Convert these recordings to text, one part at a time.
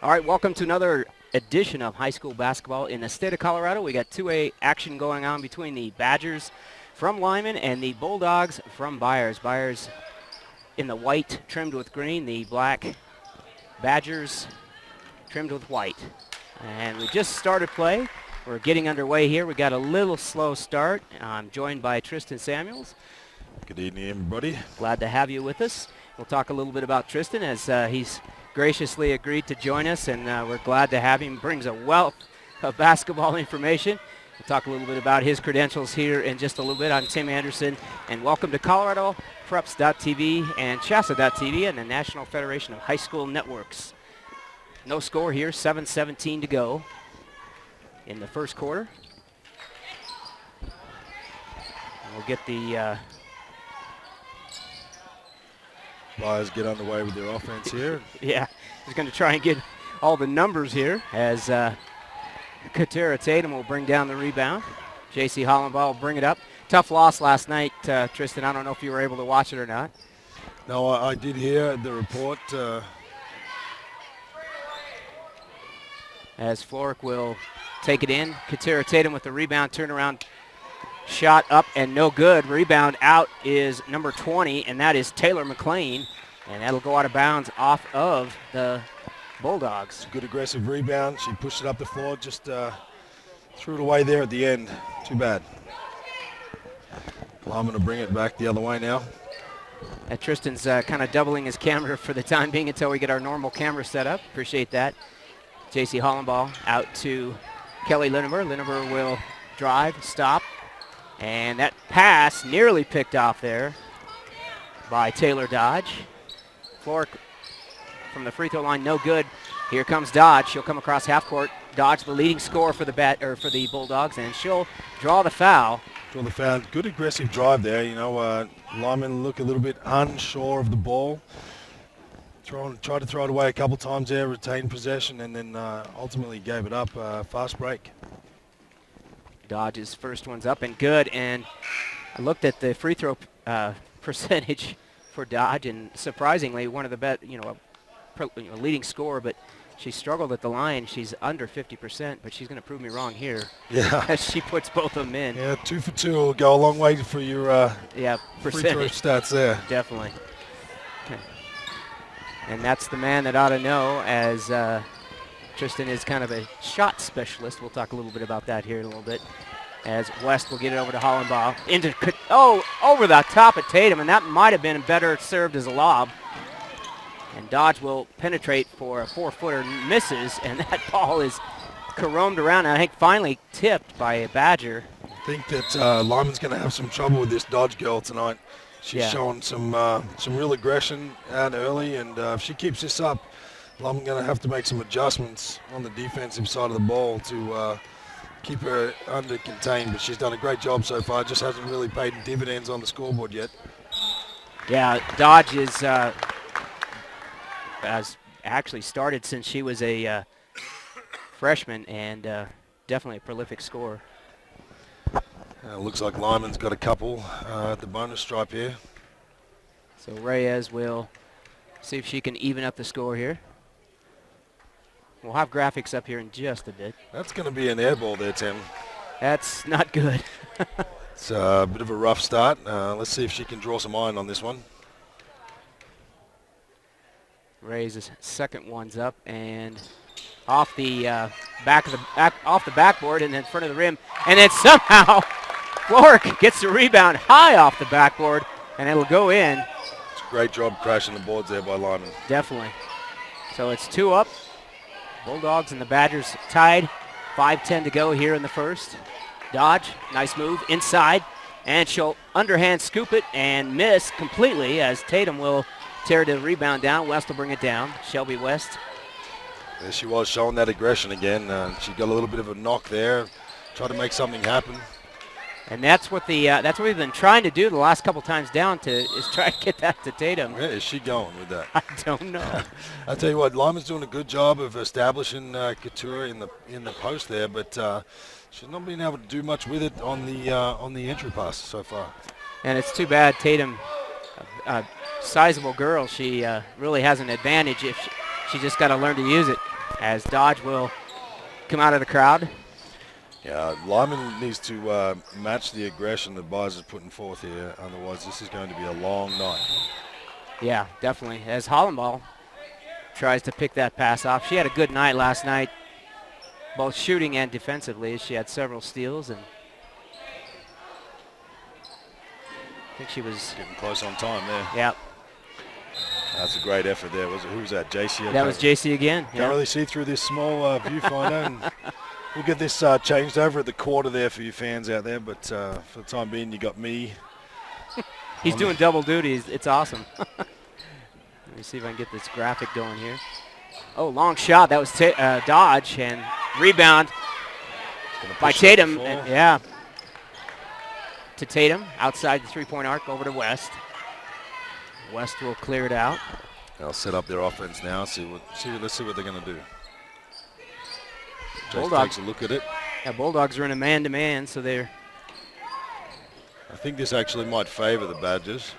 All right, welcome to another edition of high school basketball in the state of Colorado. We got 2A action going on between the Badgers from Lyman and the Bulldogs from Byers. Byers in the white trimmed with green, the black Badgers trimmed with white. And we just started play. We're getting underway here. We got a little slow start. I'm joined by Tristan Samuels. Good evening, everybody. Glad to have you with us. We'll talk a little bit about Tristan as he's graciously agreed to join us, and we're glad to have him. Brings a wealth of basketball information. We'll talk a little bit about his credentials here in just a little bit. I'm Tim Anderson, and welcome to Colorado Preps.tv and Shasta.tv and the National Federation of High School Networks. No score here, 7:17 to go in the first quarter. And we'll get the Flyers get underway with their offense here. yeah, he's going to try and get all the numbers here as Katera Tatum will bring down the rebound. J.C. Hollenbaugh will bring it up. Tough loss last night, Tristan. I don't know if you were able to watch it or not. No, I did hear the report. As Florek will take it in. Katera Tatum with the rebound, turnaround shot up and no good. Rebound out is number 20, and that is Taylor McLean. And that'll go out of bounds off of the Bulldogs. Good aggressive rebound. She pushed it up the floor, just threw it away there at the end. Too bad. Lyman to bring it back the other way now. Tristan's kind of doubling his camera for the time being until we get our normal camera set up. Appreciate that. J.C. Hollenbaugh out to Kelly Linnemer. Linnemer will drive, stop. And that pass nearly picked off there by Taylor Dodge. Florek from the free throw line, no good. Here comes Dodge. She'll come across half court. Dodge, the leading scorer for the Bulldogs, and she'll draw the foul. Draw the foul. Good aggressive drive there. You know, Lyman look a little bit unsure of the ball. Tried to throw it away a couple times there, retained possession, and then ultimately gave it up. Fast break. Dodge's first one's up and good, and I looked at the free throw percentage for Dodge, and surprisingly, one of the best, leading scorer, but she struggled at the line. She's under 50%, but she's going to prove me wrong here. Yeah. As she puts both of them in. Yeah, 2 for 2 will go a long way for your free throw percentage. stats there. Definitely. Okay. And that's the man that ought to know, as Tristan is kind of a shot specialist. We'll talk a little bit about that here in a little bit. As West will get it over to Hollenbaugh. Over the top of Tatum, and that might have been better served as a lob. And Dodge will penetrate for a 4-footer, misses, and that ball is caromed around, and I think finally tipped by a Badger. I think that Lyman's going to have some trouble with this Dodge girl tonight. She's showing some real aggression out early, and if she keeps this up, I'm going to have to make some adjustments on the defensive side of the ball to keep her under contained. But she's done a great job so far. Just hasn't really paid dividends on the scoreboard yet. Yeah, Dodge has actually started since she was a freshman, and definitely a prolific scorer. Looks like Lyman's got a couple at the bonus stripe here. So Reyes will see if she can even up the score here. We'll have graphics up here in just a bit. That's going to be an air ball there, Tim. That's not good. It's a bit of a rough start. Let's see if she can draw some iron on this one. Reyes' second one's up and off the off the backboard and in front of the rim, and then somehow Florek gets the rebound high off the backboard, and it'll go in. It's a great job crashing the boards there by Lyman. Definitely. So it's 2 up. Bulldogs and the Badgers tied. 5:10 to go here in the first. Dodge, nice move inside, and she'll underhand scoop it and miss completely as Tatum will tear the rebound down. West will bring it down. Shelby West. There she was, showing that aggression again. She got a little bit of a knock there. Tried to make something happen. And that's what we've been trying to do the last couple times down is try to get that to Tatum. Where is she going with that? I don't know. I tell you what, Lyman's doing a good job of establishing Couture in the post there, but she's not been able to do much with it on the entry pass so far. And it's too bad Tatum, sizable girl, she really has an advantage if she just got to learn to use it. as Dodge will come out of the crowd. Yeah, Lyman needs to match the aggression that Byers is putting forth here. Otherwise, this is going to be a long night. Yeah, definitely. As Hollenball tries to pick that pass off. She had a good night last night, both shooting and defensively. She had several steals, and I think she was getting close on time there. Yeah. That's a great effort there. Who was that? JC? That was JC again. Can't really see through this small viewfinder. And we'll get this changed over at the quarter there for you fans out there. But for the time being, you got me. He's doing double duty. It's awesome. Let me see if I can get this graphic going here. Oh, long shot. That was Dodge, and rebound by Tatum. Yeah. To Tatum, outside the three-point arc, over to West. West will clear it out. They'll set up their offense now. Let's see what they're going to do. Bulldogs takes a look at it. Yeah, Bulldogs are in a man-to-man, so they're. I think this actually might favor the Badgers.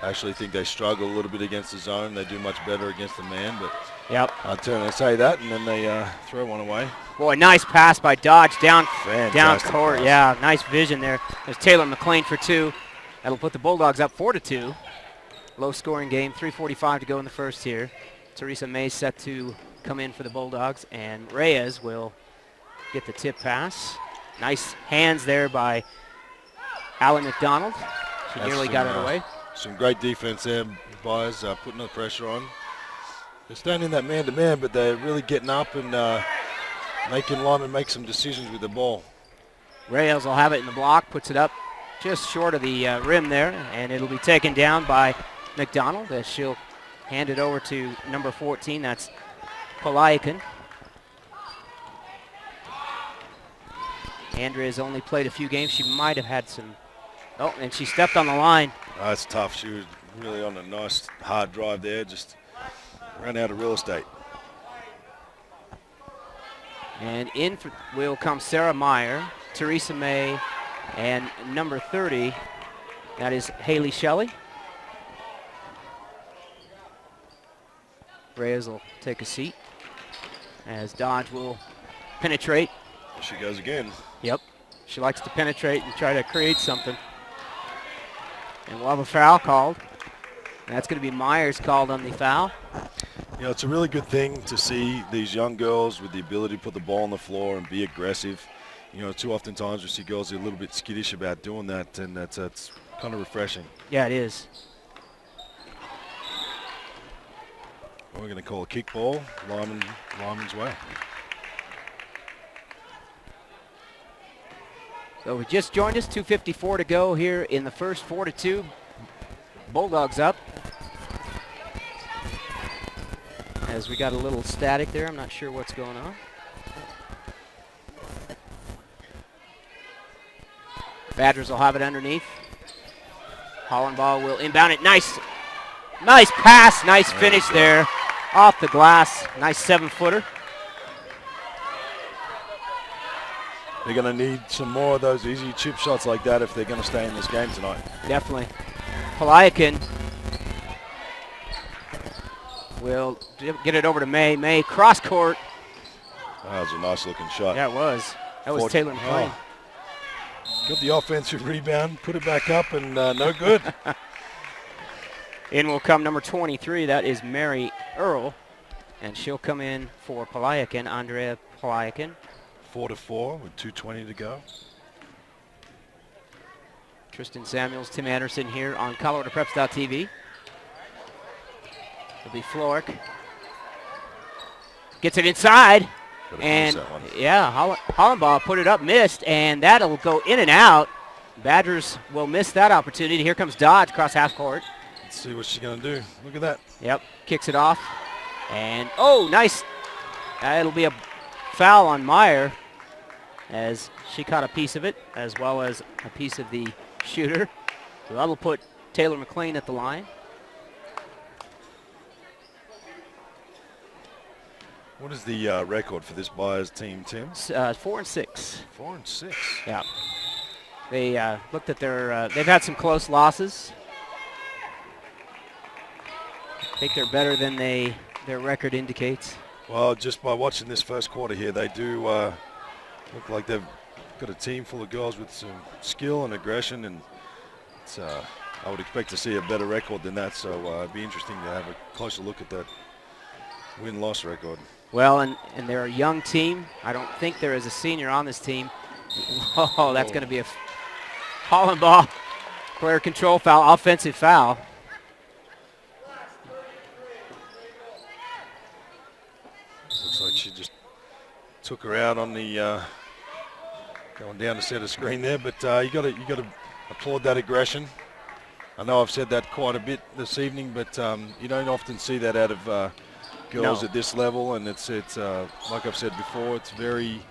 I actually think they struggle a little bit against the zone. They do much better against the man, but yep. I turn and say that, and then they throw one away. Boy, nice pass by Dodge down court. Pass. Yeah, nice vision there. There's Taylor McLean for two. That'll put the Bulldogs up 4-2. Low-scoring game, 3:45 to go in the first here. Teresa May set to come in for the Bulldogs, and Reyes will get the tip pass. Nice hands there by Allie McDonald. She nearly got it away. Some great defense there, Byers, putting the pressure on. They're staying in that man-to-man, but they're really getting up and making Lyman make some decisions with the ball. Reyes will have it in the block, puts it up just short of the rim there, and it'll be taken down by McDonald as she'll hand it over to number 14. That's Polayakin. Andrea's only played a few games. She might have had some. Oh, and she stepped on the line. That's tough. She was really on a nice hard drive there. Just ran out of real estate. And in will come Sarah Meyer, Teresa May, and number 30, that is Haley Shelley. Reyes will take a seat as Dodge will penetrate. She goes again. Yep. She likes to penetrate and try to create something. And we'll have a foul called. And that's going to be Myers called on the foul. You know, it's a really good thing to see these young girls with the ability to put the ball on the floor and be aggressive. You know, too often times we see girls are a little bit skittish about doing that, and that's kind of refreshing. Yeah, it is. We're going to call a kick ball, Lyman's way. So we just joined us, 2:54 to go here in the first, 4-2. Bulldogs up. As we got a little static there, I'm not sure what's going on. Badgers will have it underneath. Hollenball will inbound it. Nice pass, nice finish there. Off the glass, nice 7-footer. They're going to need some more of those easy chip shots like that if they're going to stay in this game tonight. Definitely. Polayakin will get it over to May. May cross court. That was a nice looking shot. Yeah, it was. That was Taylor McLean. Got the offensive rebound, put it back up, and no good. In will come number 23. That is Mary Earl. And she'll come in for Polayakin, Andrea Polayakin. 4-4 with 2:20 to go. Tristan Samuels, Tim Anderson here on ColoradoPreps.tv. It'll be Florek. Gets it inside. And yeah, Hollenball put it up, missed, and that'll go in and out. Badgers will miss that opportunity. Here comes Dodge across half court. Let's see what she's going to do. Look at that. Yep, kicks it off. And, oh, nice. It'll be a foul on Meyer as she caught a piece of it, as well as a piece of the shooter. So that'll put Taylor McLean at the line. What is the record for this Byers team, Tim? 4-6. 4-6. Yeah. They looked at their, they've had some close losses. I think they're better than they their record indicates? Well, just by watching this first quarter here, they do look like they've got a team full of girls with some skill and aggression, and it's, I would expect to see a better record than that, so it'd be interesting to have a closer look at that win-loss record. Well, and they're a young team. I don't think there is a senior on this team. Oh, that's going to be a Hollenbaugh player control foul, offensive foul. Looks like she just took her out on the going down the center screen there, but you got to applaud that aggression. I know I've said that quite a bit this evening, but you don't often see that out of girls at this level, and it's like I've said before, it's very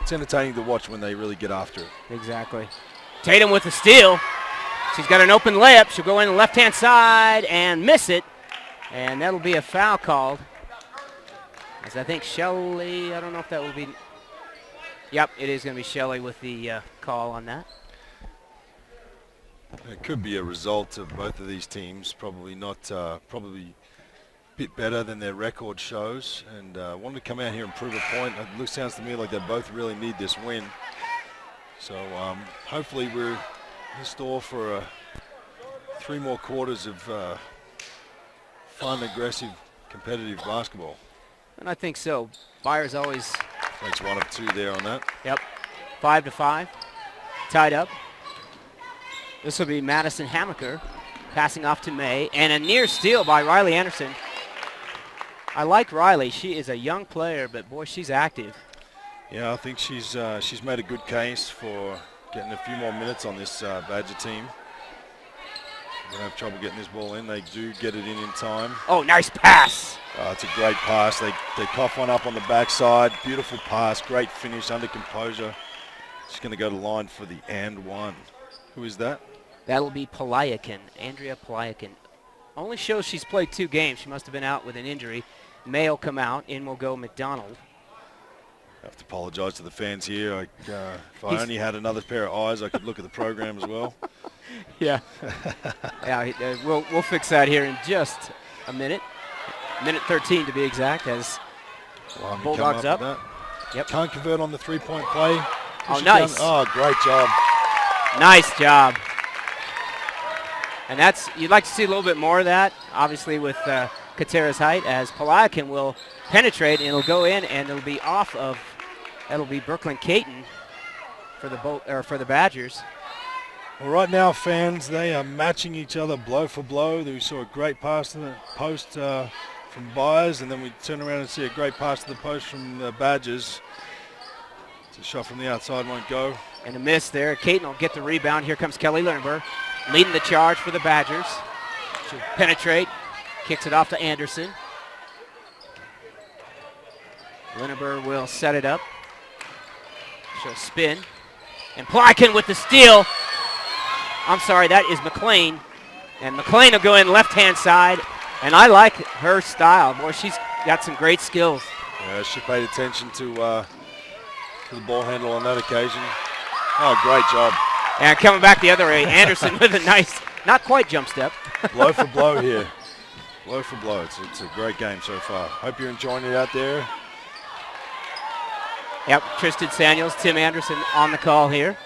it's entertaining to watch when they really get after it. Exactly. Tatum with the steal. She's got an open layup. She'll go in the left-hand side and miss it, and that'll be a foul called. As I think Shelley, I don't know if that will be. Yep, it is going to be Shelley with the call on that. It could be a result of both of these teams, probably not, probably a bit better than their record shows, and wanted to come out here and prove a point. It sounds to me like they both really need this win. So hopefully we're in store for 3 more quarters of fun, aggressive, competitive basketball. And I think so. Byers always makes 1 of 2 there on that. Yep, 5-5, tied up. This will be Madison Hammaker passing off to May, and a near steal by Riley Anderson. I like Riley. She is a young player, but boy, she's active. Yeah, I think she's made a good case for getting a few more minutes on this Badger team. They're going to have trouble getting this ball in. They do get it in time. Oh, nice pass. It's a great pass. They cough one up on the backside. Beautiful pass. Great finish under composure. She's going to go to line for the and one. Who is that? That'll be Palayakin, Andrea Palayakin. Only shows she's played 2 games. She must have been out with an injury. May will come out. In will go McDonald. I have to apologize to the fans here. If I only had another pair of eyes, I could look at the program as well. Yeah. Yeah. We'll fix that here in just a minute. Minute 13 to be exact, as Bulldogs up. Yep. Can't convert on the 3-point play. Oh, nice. Oh, great job. Nice job. And that's, you'd like to see a little bit more of that, obviously, with Katera's height, as Palayakin will penetrate, and it'll go in, and it'll be off of, that'll be Brooklyn Caton for the Badgers. Well, right now, fans, they are matching each other blow for blow. We saw a great pass to the post from Byers, and then we turn around and see a great pass to the post from the Badgers. It's a shot from the outside, won't go. And a miss there. Caton will get the rebound. Here comes Kelly Lerner, leading the charge for the Badgers. She'll penetrate, kicks it off to Anderson. Lerner will set it up. She'll spin. And Palayakin with the steal. I'm sorry, that is McLean. And McLean will go in left-hand side. And I like her style. Boy, she's got some great skills. Yeah, she paid attention to the ball handle on that occasion. Oh, great job. And coming back the other way, Anderson with a nice, not quite jump step. Blow for blow here. Blow for blow. It's a great game so far. Hope you're enjoying it out there. Yep, Tristan Samuels, Tim Anderson on the call here.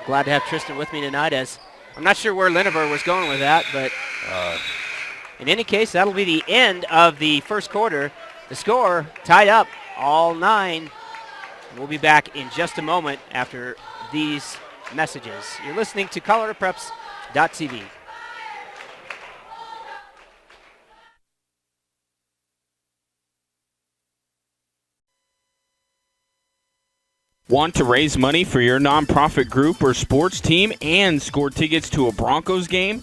Glad to have Tristan with me tonight, as I'm not sure where Linever was going with that, but in any case, that'll be the end of the first quarter. The score tied up, all 9. We'll be back in just a moment after these messages. You're listening to ColoradoPreps.tv. Want to raise money for your nonprofit group or sports team and score tickets to a Broncos game?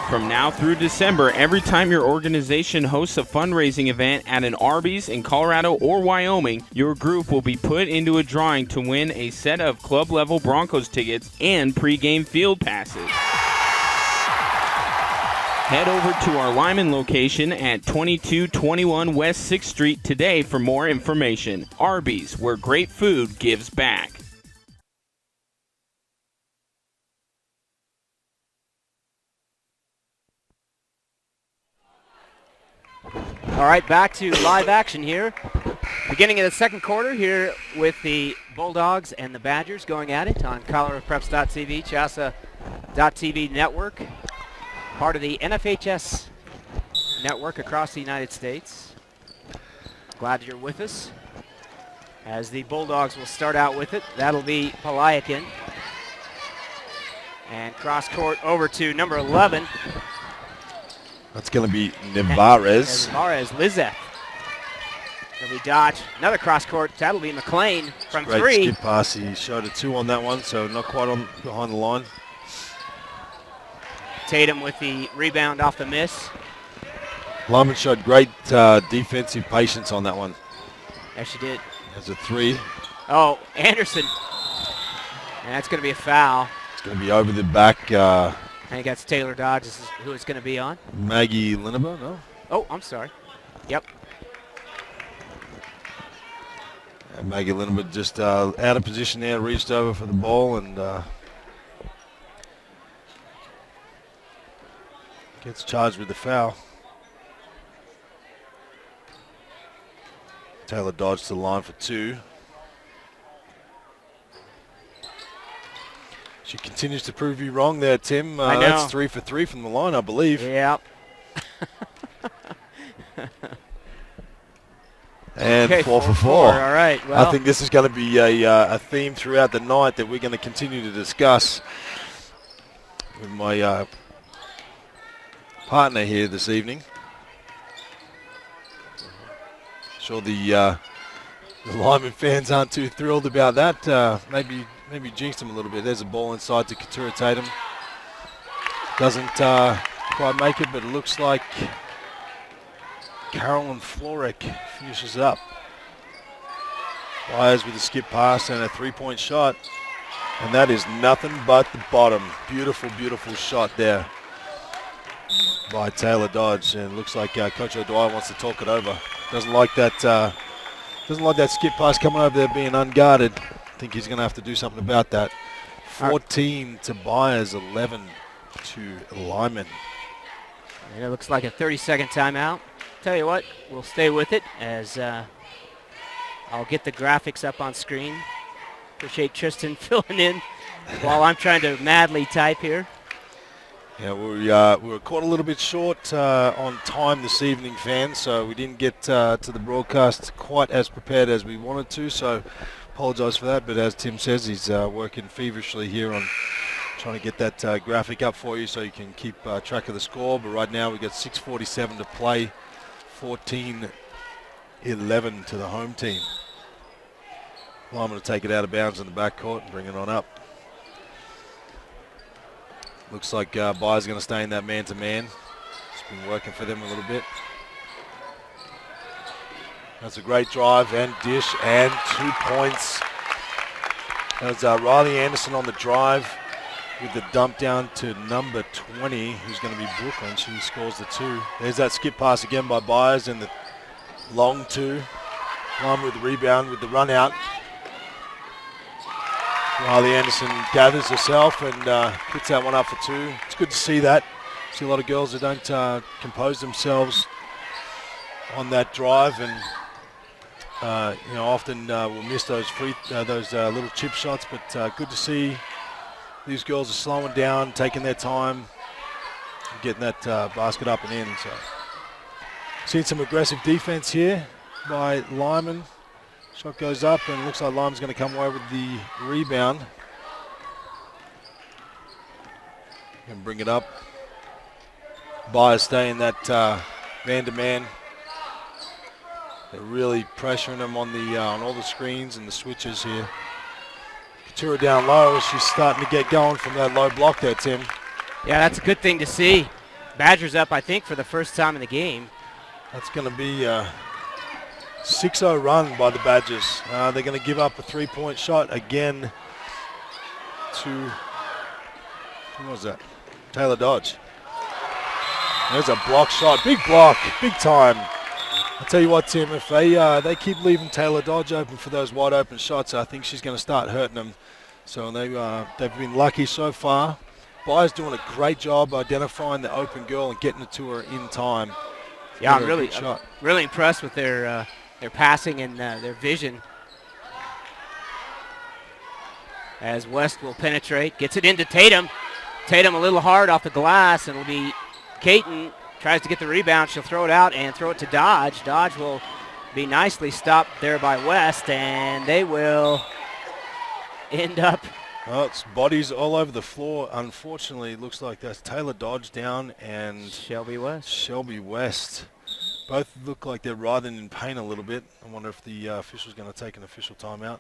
From now through December, every time your organization hosts a fundraising event at an Arby's in Colorado or Wyoming, your group will be put into a drawing to win a set of club-level Broncos tickets and pregame field passes. Head over to our Lyman location at 2221 West 6th Street today for more information. Arby's, where great food gives back. All right, back to live action here. Beginning of the second quarter here with the Bulldogs and the Badgers going at it on ColoradoPreps.tv, CHSAA.tv network, part of the NFHS network across the United States. Glad you're with us as the Bulldogs will start out with it. That'll be Palayakin. And cross court over to number 11. That's going to be Nevarez. Nevarez, Lizeth. It'll be Dodge. Another cross court. That'll be McLean from Great 3. skip pass. He showed a 2 on that one, so not quite on behind the line. Tatum with the rebound off the miss. Lyman showed great defensive patience on that one. Yes, she did. There's a 3. Oh, Anderson. And that's going to be a foul. It's going to be over the back. I think that's Taylor Dodge who it's going to be on. Maggie Lineber, no? Oh, I'm sorry. Yep. And Maggie Lineber just out of position there, reached over for the ball and gets charged with the foul. Taylor Dodge to the line for 2. She continues to prove you wrong there, Tim. I know. That's 3 for 3 from the line, I believe. Yep. And Okay, 4 for 4. All right. Well, I think this is going to be a theme throughout the night that we're going to continue to discuss with my partner here this evening. Sure the Lyman fans aren't too thrilled about that. Maybe jinxed them a little bit. There's a ball inside to Katura Tatum. Doesn't quite make it, but it looks like Carolyn Florek finishes up. Byers with a skip pass and a 3-point shot. And that is nothing but the bottom. Beautiful, beautiful shot there by Taylor Dodge. And it looks like Coach O'Dwyer wants to talk it over. Doesn't like that skip pass coming over there being unguarded. I think he's going to have to do something about that. 14 to Byers, 11 to Lyman. and it looks like a 30-second timeout. Tell you what, we'll stay with it as I'll get the graphics up on screen. Appreciate Tristan filling in while I'm trying to madly type here. Yeah, we were caught a little bit short on time this evening, fans, so we didn't get to the broadcast quite as prepared as we wanted to, so apologise for that. But as Tim says, he's working feverishly here on trying to get that graphic up for you so you can keep track of the score. But right now we've got 6:47 to play, 14-11 to the home team. Well, I'm going to take it out of bounds in the backcourt and bring it on up. Looks like Byers going to stay in that man-to-man. It's been working for them a little bit. That's a great drive and dish and 2 points. There's Riley Anderson on the drive with the dump down to number 20, who's going to be Brooklyn. She scores the 2. There's that skip pass again by Byers and the long 2. Plum with the rebound with the run out. Riley Anderson gathers herself and puts that one up for 2. It's good to see that. See a lot of girls that don't compose themselves on that drive, and often will miss those little chip shots. But good to see these girls are slowing down, taking their time, and getting that basket up and in. So, seeing some aggressive defense here by Lyman. Shot goes up and looks like Lyman's going to come away with the rebound. And bring it up. Byers stay in that man-to-man. They're really pressuring him on all the screens and the switches here. Katura down low. She's starting to get going from that low block there, Tim. Yeah, that's a good thing to see. Badgers up, I think, for the first time in the game. That's going to be 6-0 run by the Badgers. They're going to give up a 3-point shot again to, who was that? Taylor Dodge. There's a block shot. Big block. Big time. I'll tell you what, Tim, if they keep leaving Taylor Dodge open for those wide open shots, I think she's going to start hurting them. So they've been lucky so far. Byers doing a great job identifying the open girl and getting it to her in time. Yeah, I'm shot. really impressed with their passing and their vision. As West will penetrate, gets it into Tatum. Tatum a little hard off the glass, and it'll be Caton tries to get the rebound. She'll throw it out and throw it to Dodge. Dodge will be nicely stopped there by West, and they will end up. Well, it's bodies all over the floor. Unfortunately, it looks like that's Taylor Dodge down and Shelby West. Both look like they're writhing in pain a little bit. I wonder if the official's going to take an official timeout.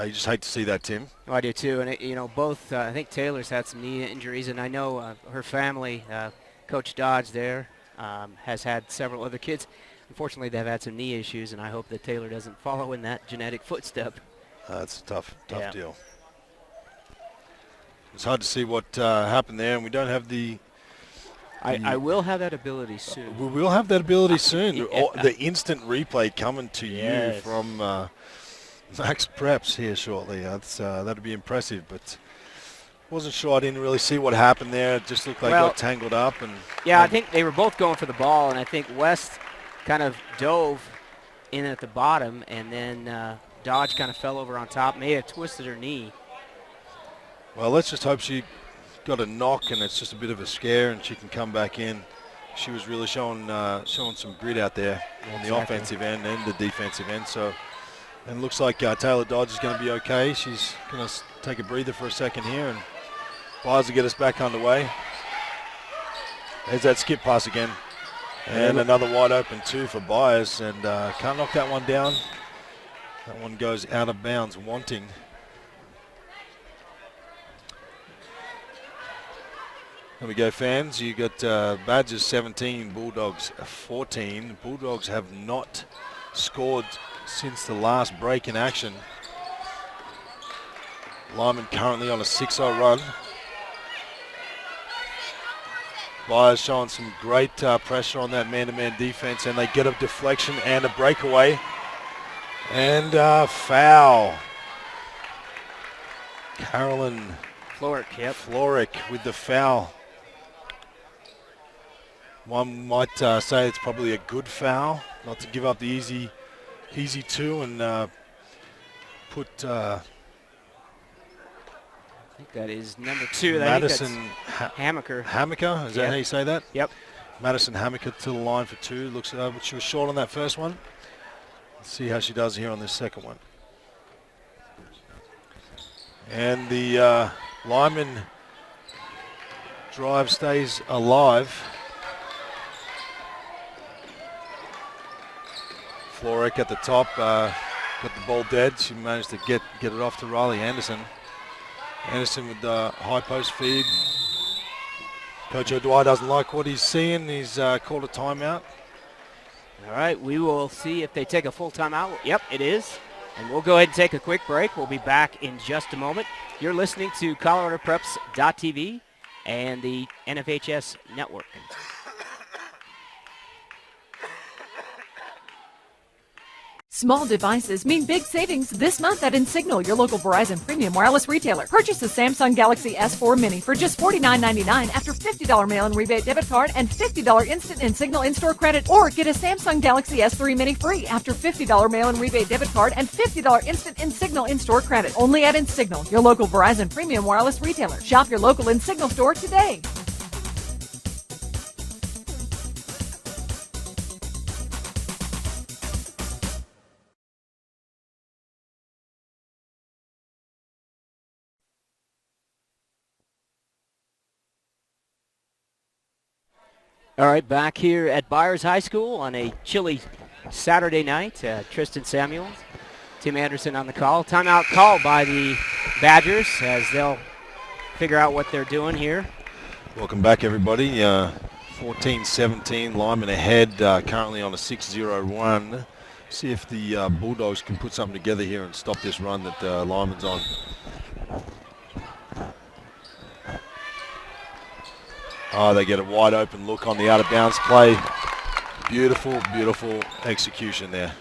You just hate to see that, Tim. Oh, I do too, and both. I think Taylor's had some knee injuries, and I know her family, Coach Dodge there, has had several other kids. Unfortunately, they've had some knee issues, and I hope that Taylor doesn't follow in that genetic footstep. That's a tough deal. It's hard to see what happened there, and we don't have the. I will have that ability soon. We will have that ability soon. Yeah. The instant replay coming to you from Max Preps here shortly. That'd be impressive, but wasn't sure. I didn't really see what happened there. It just looked like it got tangled up. I think they were both going for the ball, and I think West kind of dove in at the bottom, and then Dodge kind of fell over on top, may have twisted her knee. Well, let's just hope she got a knock and it's just a bit of a scare and she can come back in. She was really showing some grit out there on the offensive end and the defensive end. So, and it looks like Taylor Dodge is going to be okay. She's going to take a breather for a second here, and Byers will get us back underway. There's that skip pass again. And another wide open two for Byers, and can't knock that one down. That one goes out of bounds, wanting. There we go, fans. You got Badgers 17, Bulldogs 14. Bulldogs have not scored since the last break in action. Lyman currently on a 6-0 run. Byers showing some great pressure on that man-to-man defense, and they get a deflection and a breakaway. And foul. Carolyn Florek with the foul. One might say it's probably a good foul, not to give up the easy two and put. I think that is number 2. Madison Hammaker. Hammaker, is that how you say that? Yep. Madison Hammaker to the line for 2. Looks she was short on that first one. Let's see how she does here on this second one. And the Lyman drive stays alive. Florek at the top, got the ball dead. She managed to get it off to Riley Anderson. Anderson with the high post feed. Coach O'Dwyer doesn't like what he's seeing. He's called a timeout. All right, we will see if they take a full timeout. Yep, it is. And we'll go ahead and take a quick break. We'll be back in just a moment. You're listening to ColoradoPreps.tv and the NFHS Network. Small devices mean big savings this month at Insignal, your local Verizon premium wireless retailer. Purchase the Samsung Galaxy S4 Mini for just $49.99 after $50 mail-in rebate debit card and $50 instant Insignal in-store credit. Or get a Samsung Galaxy S3 Mini free after $50 mail-in rebate debit card and $50 instant Insignal in-store credit. Only at Insignal, your local Verizon premium wireless retailer. Shop your local Insignal store today. All right, back here at Byers High School on a chilly Saturday night. Tristan Samuels, Tim Anderson on the call. Timeout call by the Badgers as they'll figure out what they're doing here. Welcome back, everybody. 14-17, Lyman ahead, currently on a 6-0 run. See if the Bulldogs can put something together here and stop this run that Lyman's on. Oh, they get a wide open look on the out of bounds play. Beautiful, beautiful execution there.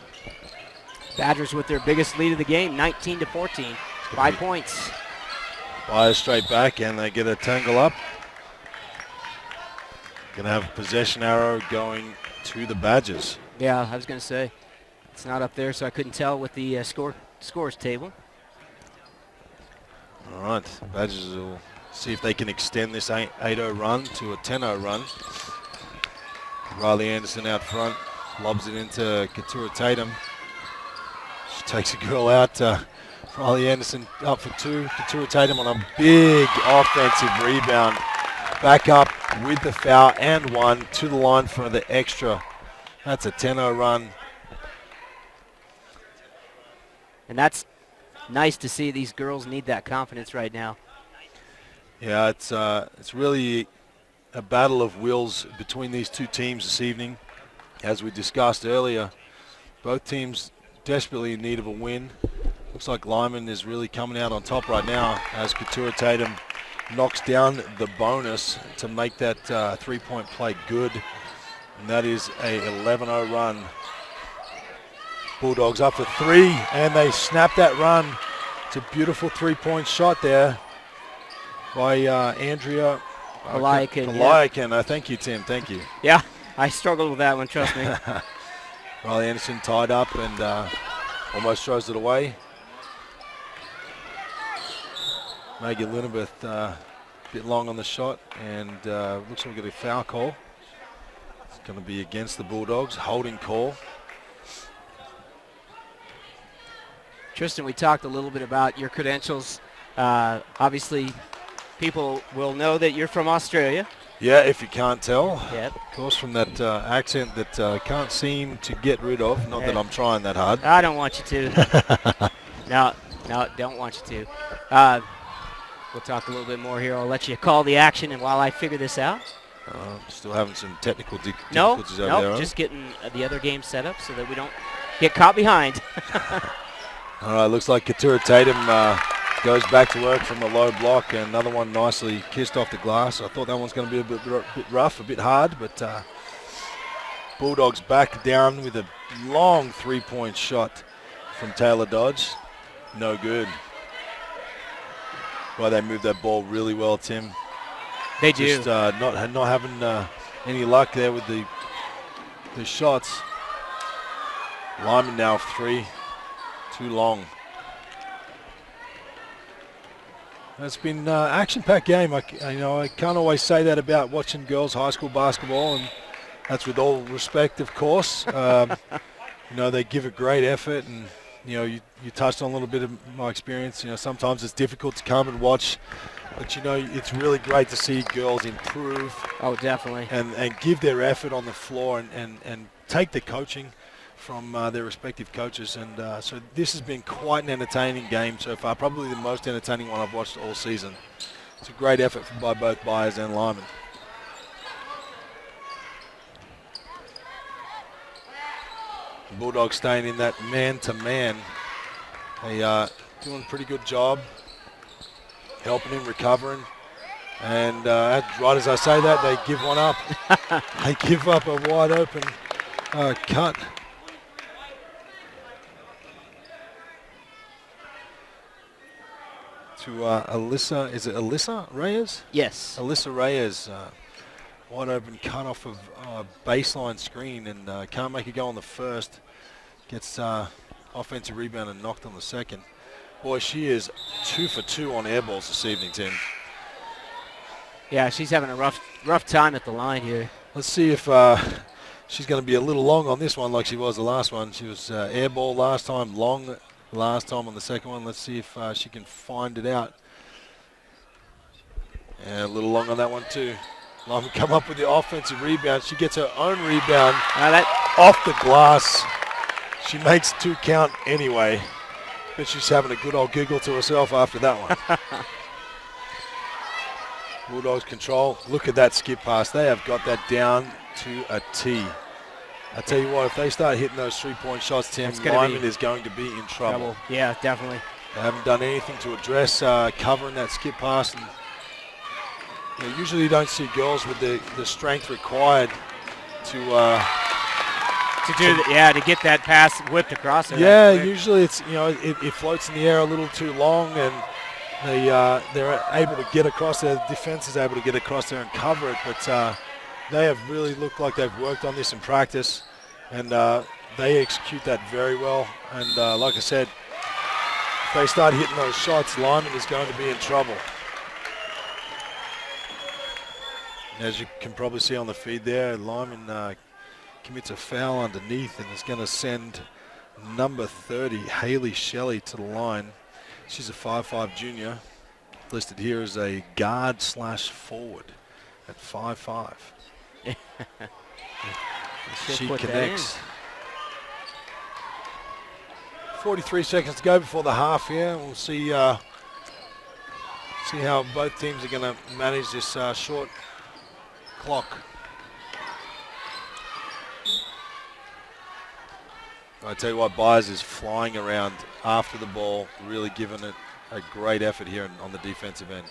Badgers with their biggest lead of the game, 19-14, 5 points. Byers straight back, and they get a tangle up. Going to have a possession arrow going to the Badgers. Yeah, I was going to say, it's not up there, so I couldn't tell with the scores table. All right, Badgers will see if they can extend this 8-0 run to a 10-0 run. Riley Anderson out front, lobs it into Katura Tatum. She takes a girl out. Riley Anderson up for two. Katura Tatum on a big offensive rebound. Back up with the foul and one to the line for the extra. That's a 10-0 run. And that's nice to see. These girls need that confidence right now. Yeah, it's really a battle of wills between these two teams this evening. As we discussed earlier, both teams desperately in need of a win. Looks like Lyman is really coming out on top right now as Katura Tatum knocks down the bonus to make that three-point play good. And that is a 11-0 run. Bulldogs up for three, and they snap that run. It's a beautiful three-point shot there by Andrea Kalayakin. Thank you, Tim. Thank you. Yeah, I struggled with that one, trust me. Riley Anderson tied up and almost throws it away. Maggie Linabeth a bit long on the shot, and looks like we'll get a foul call. It's going to be against the Bulldogs, holding call. Tristan, we talked a little bit about your credentials. Obviously, people will know that you're from Australia. Yeah, if you can't tell. Yep. Of course, from that accent that can't seem to get rid of. Not that I'm trying that hard. I don't want you to. No, don't want you to. We'll talk a little bit more here. I'll let you call the action, and while I figure this out. Still having some technical difficulties over there. No, just getting the other game set up so that we don't get caught behind. All right, looks like Katura Tatum goes back to work from a low block, and another one nicely kissed off the glass. I thought that one's going to be a bit rough, a bit hard, but Bulldogs back down with a long three-point shot from Taylor Dodge. No good. Well, they moved that ball really well, Tim. They do. Just not having any luck there with the shots. Lyman now three. Too long. It's been an action-packed game. I can't always say that about watching girls high school basketball, and that's with all respect, of course. They give a great effort, and you touched on a little bit of my experience. Sometimes it's difficult to come and watch, but it's really great to see girls improve. Oh, definitely. And give their effort on the floor and take the coaching from their respective coaches, and so this has been quite an entertaining game so far, probably the most entertaining one I've watched all season. It's a great effort by both Byers and Lyman. The Bulldogs staying in that man-to-man. They are doing a pretty good job helping him, recovering, and right as I say that, they give one up. They give up a wide-open cut. To Alyssa, is it Alyssa Reyes? Yes. Alyssa Reyes, wide open cut off of baseline screen, and can't make it go on the first. Gets offensive rebound and knocked on the second. Boy, she is 2 for 2 on air balls this evening, Tim. Yeah, she's having a rough time at the line here. Let's see if she's going to be a little long on this one like she was the last one. She was air ball last time, long last time on the second one. Let's see if she can find it out. And a little long on that one too. Lyman come up with the offensive rebound. She gets her own rebound off the glass. She makes 2 count anyway. But she's having a good old giggle to herself after that one. Bulldogs control. Look at that skip pass. They have got that down to a T. I tell you what, if they start hitting those 3-point shots, Tim, Lyman is going to be in trouble. Yeah, definitely. They haven't done anything to address covering that skip pass. And usually you don't see girls with the strength required to get that pass whipped across her. Yeah, usually it's it floats in the air a little too long, and they're able to get across there. The defense is able to get across there and cover it, but they have really looked like they've worked on this in practice, and they execute that very well. And like I said, if they start hitting those shots, Lyman is going to be in trouble. As you can probably see on the feed there, Lyman commits a foul underneath and is going to send number 30, Haley Shelley, to the line. She's a 5'5" junior, listed here as a guard/forward at 5'5". She connects. 43 seconds to go before the half here. We'll see how both teams are going to manage this short clock. I tell you what, Byers is flying around after the ball, really giving it a great effort here on the defensive end.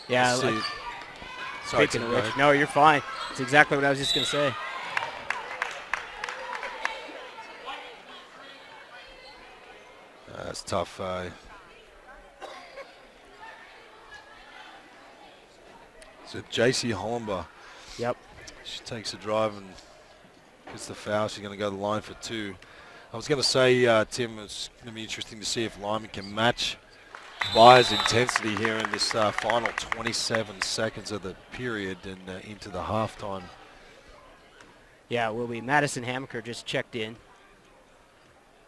Yeah. Speaking of which, no, you're fine. It's exactly what I was just going to say. That's tough. So JC Hollenbaugh. Yep. She takes a drive and gets the foul. She's going to go to the line for 2. I was going to say, Tim, it's going to be interesting to see if Lyman can match Byers' intensity here in this final 27 seconds of the period and into the halftime. Yeah, it will be. Madison Hamaker just checked in.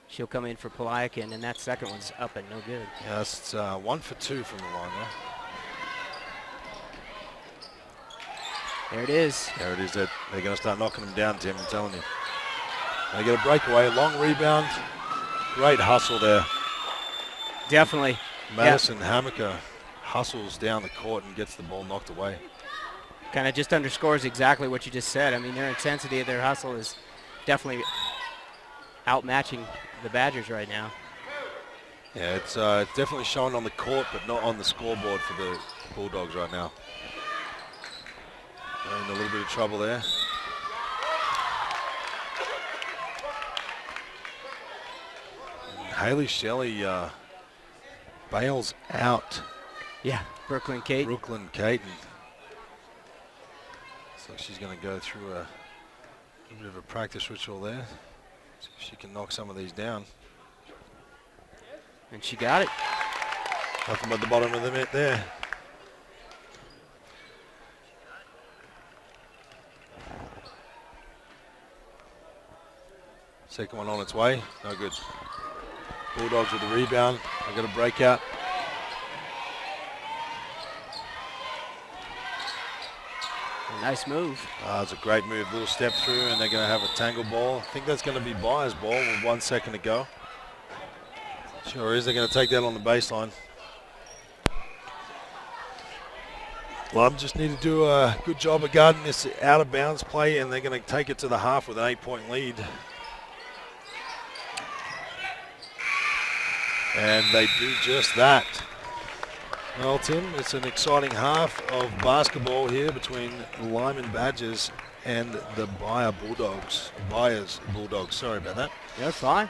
She'll come in for Polayakin, and that second one's up and no good. Yeah, it's 1 for 2 from the line there. There it is. There it is. They're going to start knocking them down, Tim, I'm telling you. They get a breakaway, long rebound. Great hustle there. Definitely. Madison Hamaker hustles down the court and gets the ball knocked away. Kind of just underscores exactly what you just said. I mean, their intensity of their hustle is definitely outmatching the Badgers right now. Yeah, it's definitely showing on the court, but not on the scoreboard for the Bulldogs right now. They're in a little bit of trouble there. And Haley Shelley bails out. Yeah, Brooklyn Caton. Brooklyn Caton. So she's going to go through a bit of a practice ritual there. See if she can knock some of these down. And she got it. Nothing but the bottom of the net there. Second one on its way. No good. Bulldogs with the rebound. They've got a breakout. Nice move. It's a great move. Little step through, and they're going to have a tangle ball. I think that's going to be Byers' ball with 1 second to go. Sure is. They're going to take that on the baseline. Lum just need to do a good job of guarding this out-of-bounds play, and they're going to take it to the half with an 8-point lead. And they do just that. Well, Tim, it's an exciting half of basketball here between the Lyman Badgers and the Byers Bulldogs. Sorry about that. That's fine.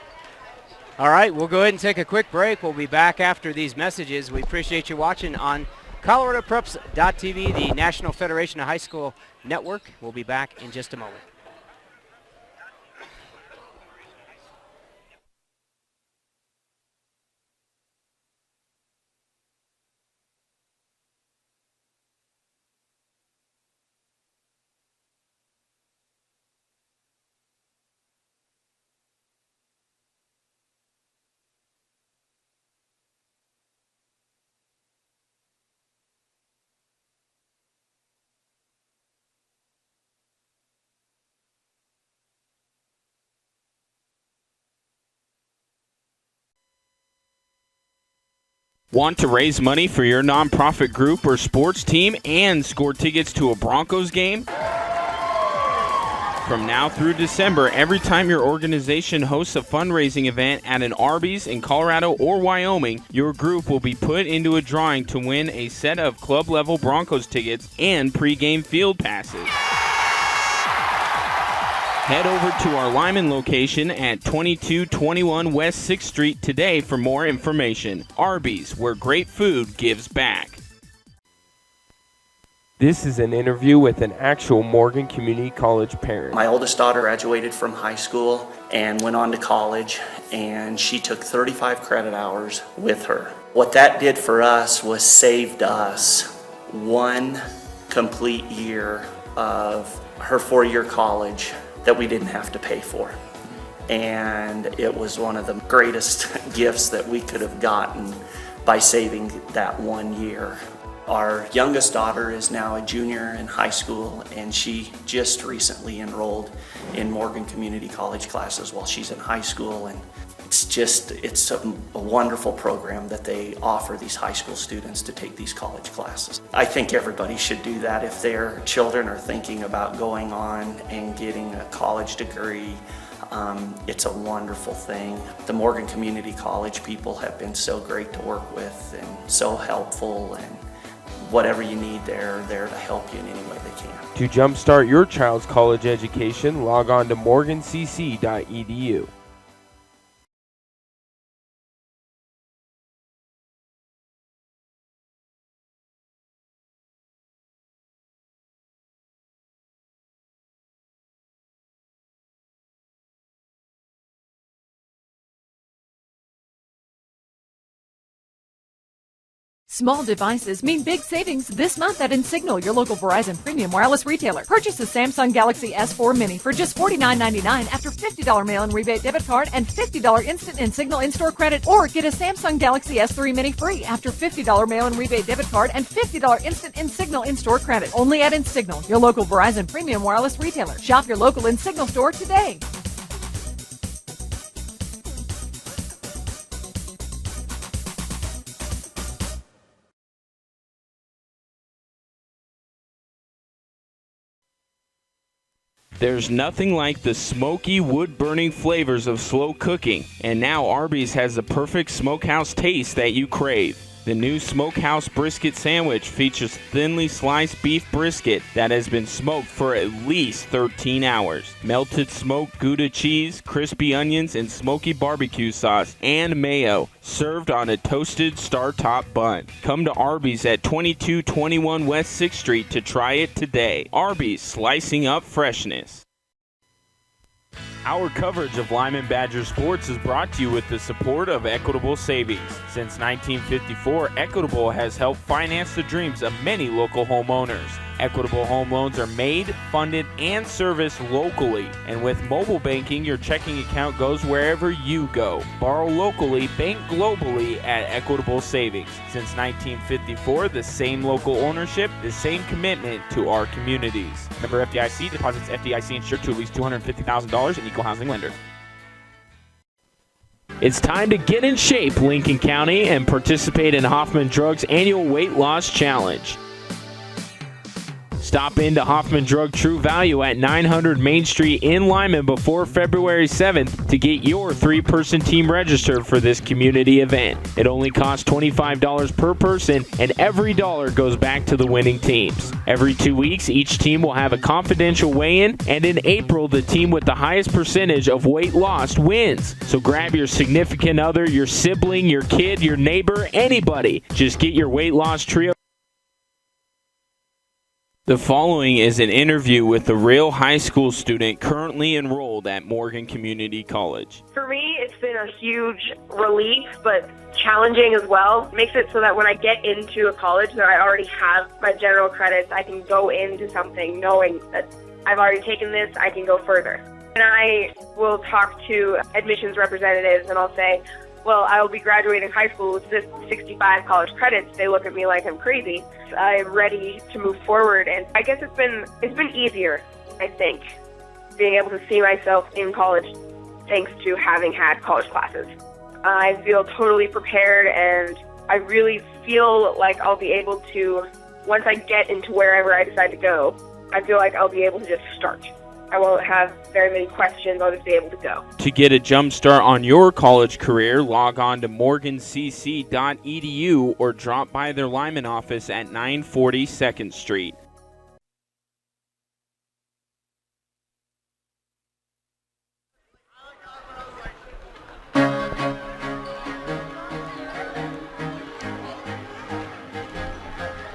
All right, we'll go ahead and take a quick break. We'll be back after these messages. We appreciate you watching on ColoradoPreps.tv, the National Federation of High School Network. We'll be back in just a moment. Want to raise money for your nonprofit group or sports team and score tickets to a Broncos game? From now through December, every time your organization hosts a fundraising event at an Arby's in Colorado or Wyoming, your group will be put into a drawing to win a set of club-level Broncos tickets and pregame field passes. Head over to our Lyman location at 2221 West 6th Street today for more information. Arby's, where great food gives back. This is an interview with an actual Morgan Community College parent. My oldest daughter graduated from high school and went on to college, and she took 35 credit hours with her. What that did for us was saved us one complete year of her 4-year college that we didn't have to pay for. And it was one of the greatest gifts that we could have gotten by saving that 1 year. Our youngest daughter is now a junior in high school, and she just recently enrolled in Morgan Community College classes while she's in high school. And it's a wonderful program that they offer these high school students to take these college classes. I think everybody should do that if their children are thinking about going on and getting a college degree. It's a wonderful thing. The Morgan Community College people have been so great to work with and so helpful, and whatever you need, they're there to help you in any way they can. To jumpstart your child's college education, log on to morgancc.edu. Small devices mean big savings this month at Insignal, your local Verizon Premium Wireless retailer. Purchase a Samsung Galaxy S4 Mini for just $49.99 after $50 mail-in rebate debit card and $50 instant Insignal in-store credit. Or get a Samsung Galaxy S3 Mini free after $50 mail-in rebate debit card and $50 instant Insignal in-store credit. Only at Insignal, your local Verizon Premium Wireless retailer. Shop your local Insignal store today. There's nothing like the smoky, wood-burning flavors of slow cooking, and now Arby's has the perfect smokehouse taste that you crave. The new Smokehouse Brisket Sandwich features thinly sliced beef brisket that has been smoked for at least 13 hours. Melted smoked Gouda cheese, crispy onions, and smoky barbecue sauce and mayo, served on a toasted star-top bun. Come to Arby's at 2221 West 6th Street to try it today. Arby's, slicing up freshness. Our coverage of Lyman Badger sports is brought to you with the support of Equitable Savings. Since 1954, Equitable has helped finance the dreams of many local homeowners. Equitable home loans are made, funded, and serviced locally. And with mobile banking, your checking account goes wherever you go. Borrow locally, bank globally at Equitable Savings. Since 1954, the same local ownership, the same commitment to our communities. Member FDIC, deposits FDIC insured to at least $250,000, and equal housing lender. It's time to get in shape, Lincoln County, and participate in Hoffman Drug's annual weight loss challenge. Stop into Hoffman Drug True Value at 900 Main Street in Lyman before February 7th to get your 3-person team registered for this community event. It only costs $25 per person, and every dollar goes back to the winning teams. Every 2 weeks, each team will have a confidential weigh-in, and in April, the team with the highest percentage of weight lost wins. So grab your significant other, your sibling, your kid, your neighbor, anybody. Just get your weight loss trio. The following is an interview with a real high school student currently enrolled at Morgan Community College. For me, it's been a huge relief, but challenging as well. It makes it so that when I get into a college that I already have my general credits, I can go into something knowing that I've already taken this, I can go further. And I will talk to admissions representatives and I'll say, well, I will be graduating high school with this 65 college credits. They look at me like I'm crazy. I'm ready to move forward, and I guess it's been easier, I think, being able to see myself in college thanks to having had college classes. I feel totally prepared, and I really feel like I'll be able to, once I get into wherever I decide to go, I feel like I'll be able to just start. I won't have very many questions. I'll just be able to go. To get a jump start on your college career, log on to morgancc.edu or drop by their Lyman office at 940 2nd Street.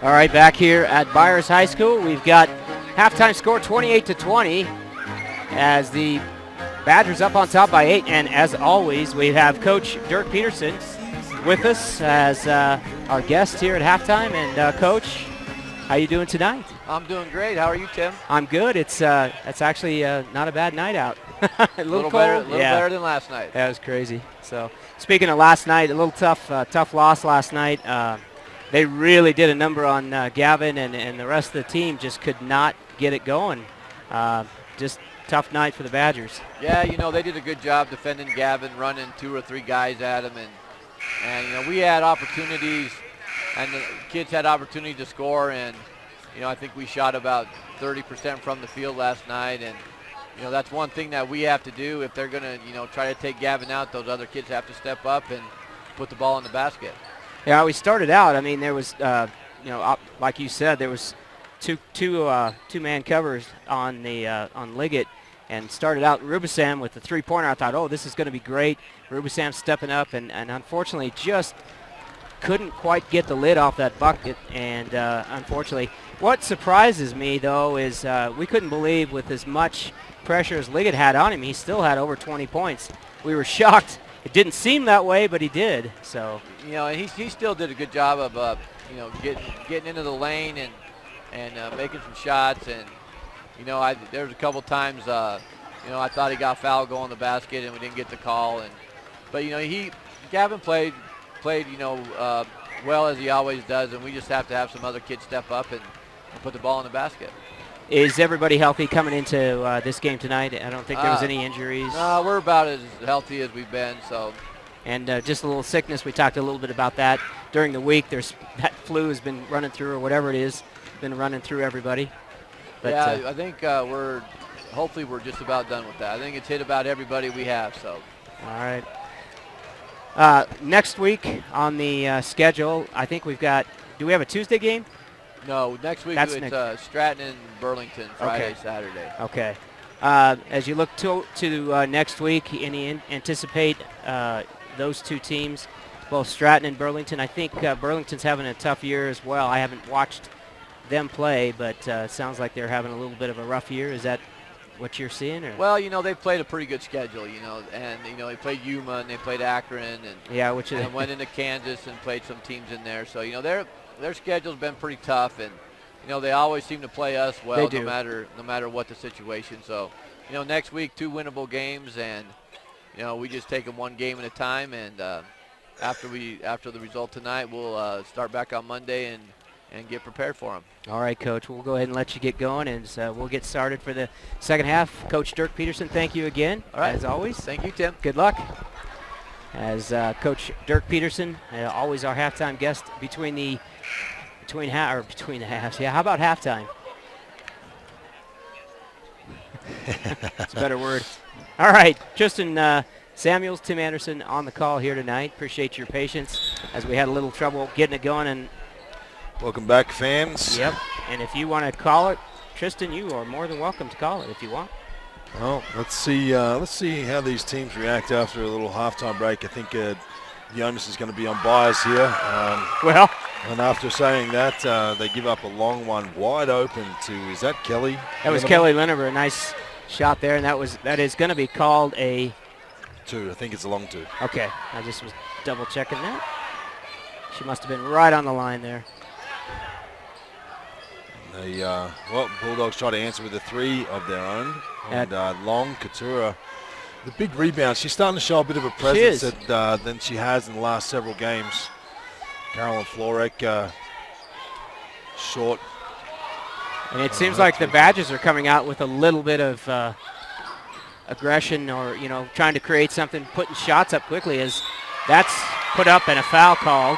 All right, back here at Byers High School, we've got halftime score 28-20 as the Badgers up on top by 8. And as always, we have Coach Dirk Peterson with us as our guest here at halftime. And Coach, how you doing tonight? I'm doing great. How are you, Tim? I'm good. It's actually not a bad night out. a little cold. Better than last night. That was crazy. So speaking of last night, a little tough loss last night. They really did a number on Gavin, and the rest of the team just could not get it going. Just tough night for the Badgers. Yeah, they did a good job defending Gavin, running 2 or 3 guys at him, and we had opportunities, and the kids had opportunity to score, and I think we shot about 30% from the field last night, and that's one thing that we have to do if they're going to try to take Gavin out. Those other kids have to step up and put the ball in the basket. Yeah, we started out. I mean, there was, like you said, there was two-man covers on Liggett, and started out Rubisam with the 3-pointer. I thought, oh, this is going to be great. Rubisam stepping up, and unfortunately just couldn't quite get the lid off that bucket. And unfortunately, what surprises me though is we couldn't believe with as much pressure as Liggett had on him, he still had over 20 points. We were shocked. It didn't seem that way, but he did. So he still did a good job of getting into the lane and making some shots. And there was a couple times I thought he got fouled going to the basket and we didn't get the call. But Gavin played well as he always does, and we just have to have some other kids step up and put the ball in the basket. Is everybody healthy coming into this game tonight? I don't think there was any injuries. No, we're about as healthy as we've been. So, and just a little sickness. We talked a little bit about that during the week. There's that flu has been running through, or whatever it is, been running through everybody. But, yeah, I think hopefully we're just about done with that. I think it's hit about everybody we have. So, all right. Next week on the schedule, I think we've got. Do we have a Tuesday game? No, next week it's Stratton and Burlington, Friday, okay. Saturday. Okay. As you look to next week, anticipate those two teams, both Stratton and Burlington. I think Burlington's having a tough year as well. I haven't watched them play, but it sounds like they're having a little bit of a rough year. Is that what you're seeing? Or? Well, they've played a pretty good schedule, and they played Yuma and they played Akron, and went into Kansas and played some teams in there. So their schedule's been pretty tough, and they always seem to play us well, no matter what the situation. So next week 2 winnable games, and we just take them one game at a time. And after the result tonight, we'll start back on Monday and get prepared for them. All right, Coach. We'll go ahead and let you get going, and we'll get started for the second half. Coach Dirk Peterson, thank you again, all right, as always. Thank you, Tim. Good luck. As Coach Dirk Peterson, always our halftime guest between the halves. Yeah, how about halftime? It's a better word. All right, Tristan Samuels, Tim Anderson on the call here tonight. Appreciate your patience as we had a little trouble getting it going. And welcome back, fans. Yep. And if you want to call it, Tristan, you are more than welcome to call it if you want. Well, let's see how these teams react after a little halftime break. I think the onus is going to be on Byers here. And after saying that, they give up a long one wide open to, is that Kelly? That was Kelly Linever. A nice shot there, and that is going to be called a 2. I think it's a long 2. Okay, I just was double checking that. She must have been right on the line there. Bulldogs try to answer with a 3 of their own. And Long Katura, the big rebound. She's starting to show a bit of a presence than she has in the last several games. Carolyn Florek, short. And it seems like the Badgers are coming out with a little bit of aggression, or trying to create something, putting shots up quickly. As that's put up and a foul called.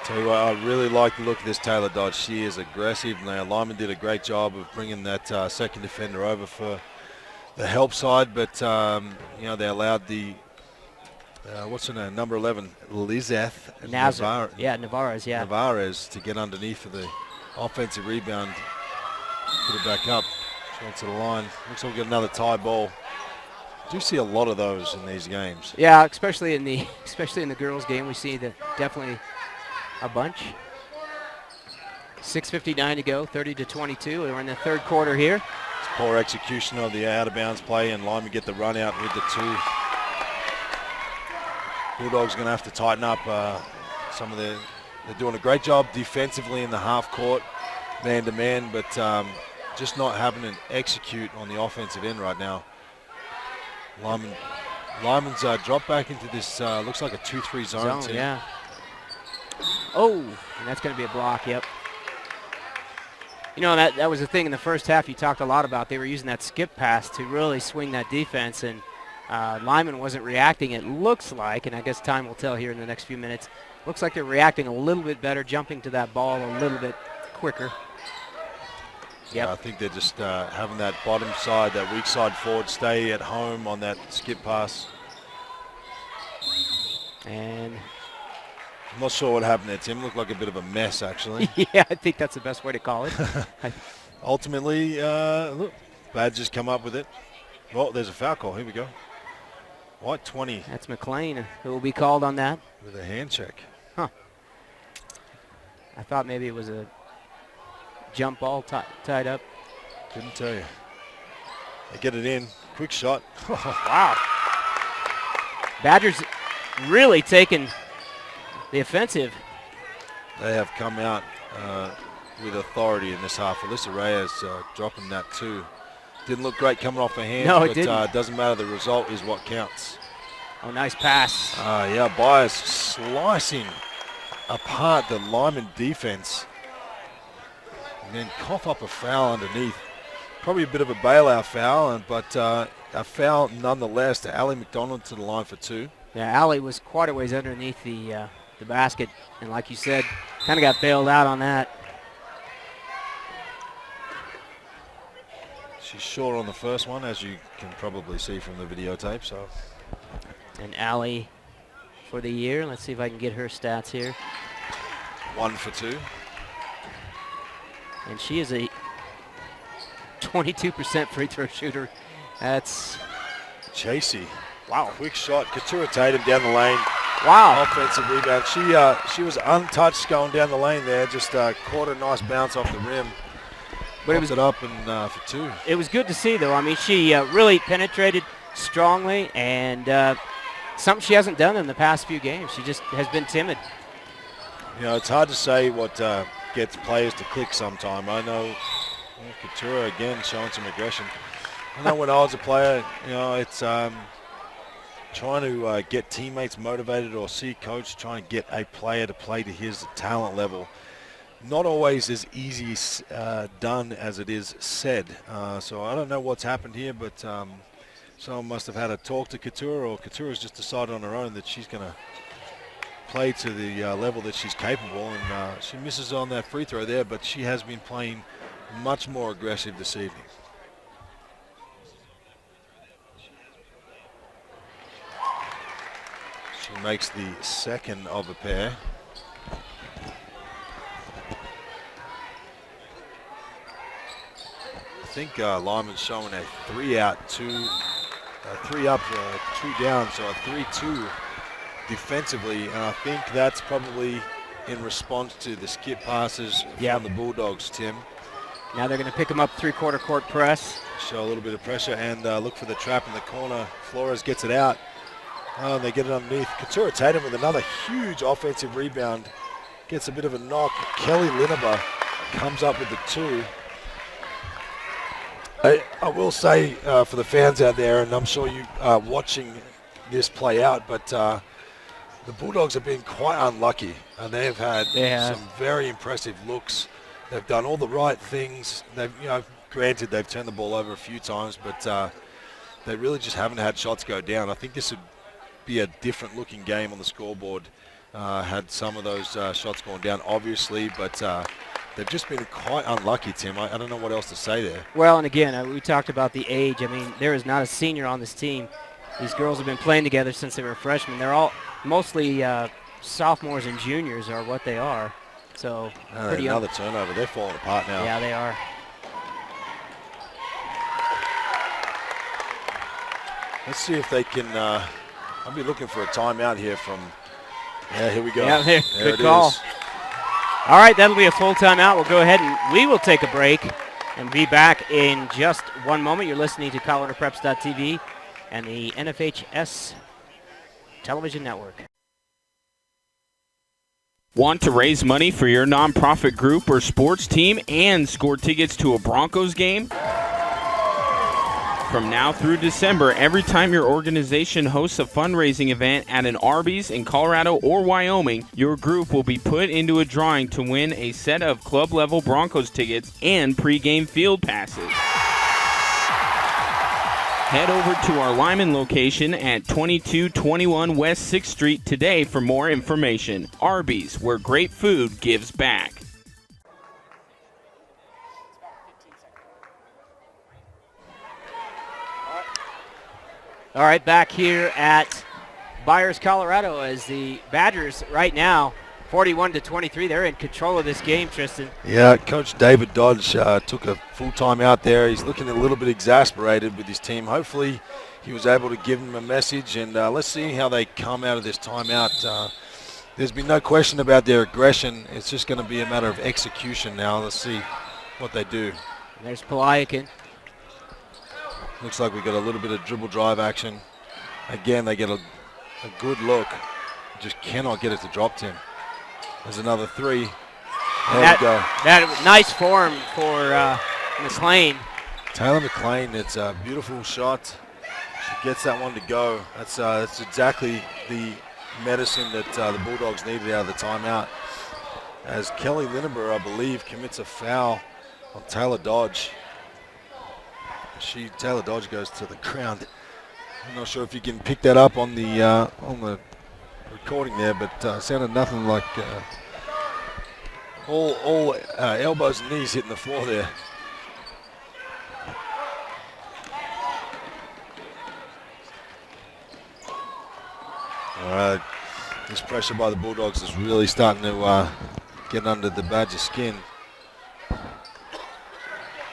Tell you what, I really like the look of this Taylor Dodge. She is aggressive. Now, Lyman did a great job of bringing that second defender over for the help side, but they allowed the what's her name, number 11, Lizeth Navarez to get underneath for the offensive rebound, put it back up, straight to the line. Looks like we'll get another tie ball. Do see a lot of those in these games. Yeah, especially in the girls' game, we see that definitely a bunch. 6:59 to go, 30-22. We're in the third quarter here. It's poor execution of the out-of-bounds play, and Lyman get the run out with the 2. Bulldogs going to have to tighten up. They're doing a great job defensively in the half court, man-to-man, but just not having to execute on the offensive end right now. Lyman's dropped back into this, looks like a 2-3 zone team. Yeah. Oh, and that's going to be a block, yep. You know, that was the thing in the first half you talked a lot about. They were using that skip pass to really swing that defense, and Lyman wasn't reacting, it looks like, and I guess time will tell here in the next few minutes. Looks like they're reacting a little bit better, jumping to that ball a little bit quicker. Yeah, I think they're just having that bottom side, that weak side forward stay at home on that skip pass. And I'm not sure what happened there, Tim. Looked like a bit of a mess, actually. Yeah, I think that's the best way to call it. Ultimately, look, Badgers come up with it. Well, there's a foul call. Here we go. White 20. That's McLean who will be called on that. With a hand check. Huh. I thought maybe it was a jump ball tied up. Couldn't tell you. They get it in. Quick shot. Wow. Badgers really taking the offensive. They have come out with authority in this half. Alyssa Reyes dropping that too. Didn't look great coming off her hands, no, but it doesn't matter. The result is what counts. Oh, nice pass. Yeah, Byers slicing apart the Lyman defense. And then cough up a foul underneath. Probably a bit of a bailout foul, but a foul nonetheless to Allie McDonald to the line for 2. Yeah, Allie was quite a ways underneath the basket, and like you said, kind of got bailed out on that. She's short on the first one, as you can probably see from the videotape. So, and Allie for the year. Let's see if I can get her stats here. 1 for 2. And she is a 22% free throw shooter. That's Chasey. Wow. Quick shot. Katura Tatum down the lane. Wow. Offensive rebound. She was untouched going down the lane there. Just caught a nice bounce off the rim. But it was up and for 2. It was good to see, though. I mean, she really penetrated strongly, and something she hasn't done in the past few games. She just has been timid. You know, it's hard to say what gets players to click sometime. I know Katura, again, showing some aggression. I know when I was a player, you know, it's trying to get teammates motivated or see a coach trying to get a player to play to his talent level. Not always as easy done as it is said. So I don't know what's happened here, but someone must have had a talk to Katura, or Katura's just decided on her own that she's going to play to the level that she's capable. And she misses on that free throw there, but she has been playing much more aggressive this evening. She makes the second of a pair. I think Lyman's showing a 3 out, 2 up, 2 down, so a 3-2 defensively, and I think that's probably in response to the skip passes from the Bulldogs, Tim. Now they're going to pick them up three-quarter court press. Show a little bit of pressure and look for the trap in the corner. Flores gets it out. They get it underneath. Katura Tatum with another huge offensive rebound. Gets a bit of a knock. Kelly Lineber comes up with the 2. I will say for the fans out there, and I'm sure you are watching this play out, but the Bulldogs have been quite unlucky, and they've had some very impressive looks. They've done all the right things. They've, you know, granted they've turned the ball over a few times, but they really just haven't had shots go down. I think this would be a different looking game on the scoreboard had some of those shots gone down, obviously, but they've just been quite unlucky, Tim. I don't know what else to say there. Well, and again, we talked about the age. I mean, there is not a senior on this team. These girls have been playing together since they were freshmen. They're all mostly sophomores and juniors are what they are. So pretty another turnover. They're falling apart now. Yeah, they are. Let's see if they can. I'll be looking for a timeout here from. Yeah, here we go. Yeah, there good it call. is. All right, that'll be a full timeout. We'll go ahead and we will take a break and be back in just one moment. You're listening to ColoradoPreps.tv and the NFHS television network. Want to raise money for your nonprofit group or sports team and score tickets to a Broncos game? From now through December, every time your organization hosts a fundraising event at an Arby's in Colorado or Wyoming, your group will be put into a drawing to win a set of club-level Broncos tickets and pregame field passes. Head over to our Lyman location at 2221 West 6th Street today for more information. Arby's, where great food gives back. All right, back here at Byers, Colorado, as the Badgers right now, 41-23, they're in control of this game, Tristan. Yeah, Coach David Dodge took a full time out there. He's looking a little bit exasperated with his team. Hopefully he was able to give them a message, and let's see how they come out of this timeout. There's been no question about their aggression. It's just going to be a matter of execution now. Let's see what they do. And there's Palayakin. Looks like we got a little bit of dribble drive action. Again, they get a good look. Just cannot get it to drop to him. There's another three. There we go. That nice form for McLean. Taylor McLean, it's a beautiful shot. She gets that one to go. That's exactly the medicine that the Bulldogs needed out of the timeout. As Kelly Lindenberg, I believe, commits a foul on Taylor Dodge. Taylor Dodge goes to the ground. I'm not sure if you can pick that up on the recording there, but sounded nothing like all elbows and knees hitting the floor there. All right, this pressure by the Bulldogs is really starting to get under the Badger skin.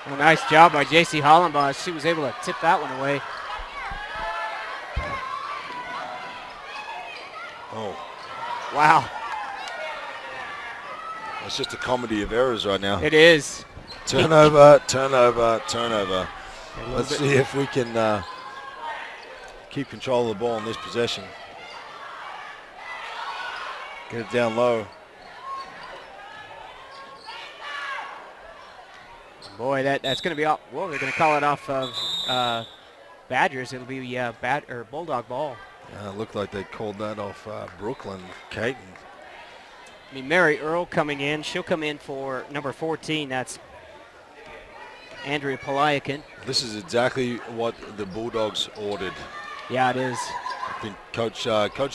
Well, nice job by J.C. Hollenbaugh. She was able to tip that one away. Oh. Wow. It's just a comedy of errors right now. It is. Turnover, turnover, turnover. Let's see if we can keep control of the ball in this possession. Get it down low. Boy, that's going to be off. Well, they're going to call it off of Badgers. It'll be Bulldog ball. It looked like they called that off Brooklyn Caton. I mean, Mary Earl coming in. She'll come in for number 14. That's Andrea Palayakin. This is exactly what the Bulldogs ordered. Yeah, it is. I think Coach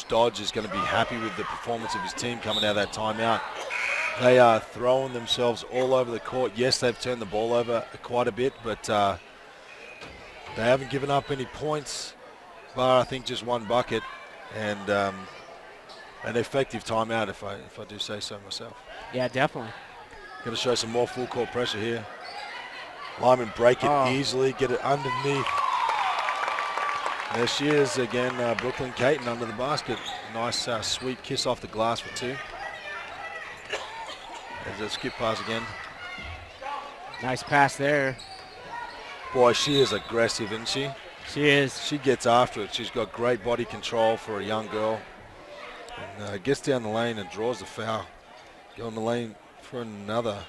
Dodge is going to be happy with the performance of his team coming out of that timeout. They are throwing themselves all over the court. Yes, they've turned the ball over quite a bit, but they haven't given up any points, but I think just one bucket and an effective timeout, if I do say so myself. Yeah, definitely. Going to show some more full court pressure here. Lyman break it easily, get it underneath. There she is again, Brooklyn Caton under the basket. Nice sweet kiss off the glass for two. There's a skip pass again. Nice pass there. Boy, she is aggressive, isn't she? She is. She gets after it. She's got great body control for a young girl. And gets down the lane and draws the foul. Going the lane for another.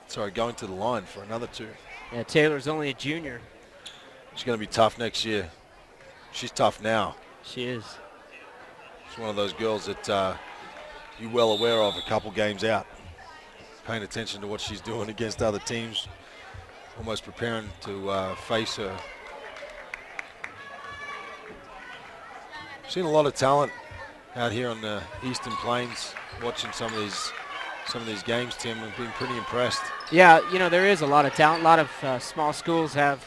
Sorry, going to the line for another two. Yeah, Taylor's only a junior. She's going to be tough next year. She's tough now. She is. She's one of those girls that you're well aware of a couple games out. Paying attention to what she's doing against other teams, almost preparing to face her. Seen a lot of talent out here on the Eastern Plains. Watching some of these games, Tim, I've been pretty impressed. Yeah, there is a lot of talent. A lot of small schools have,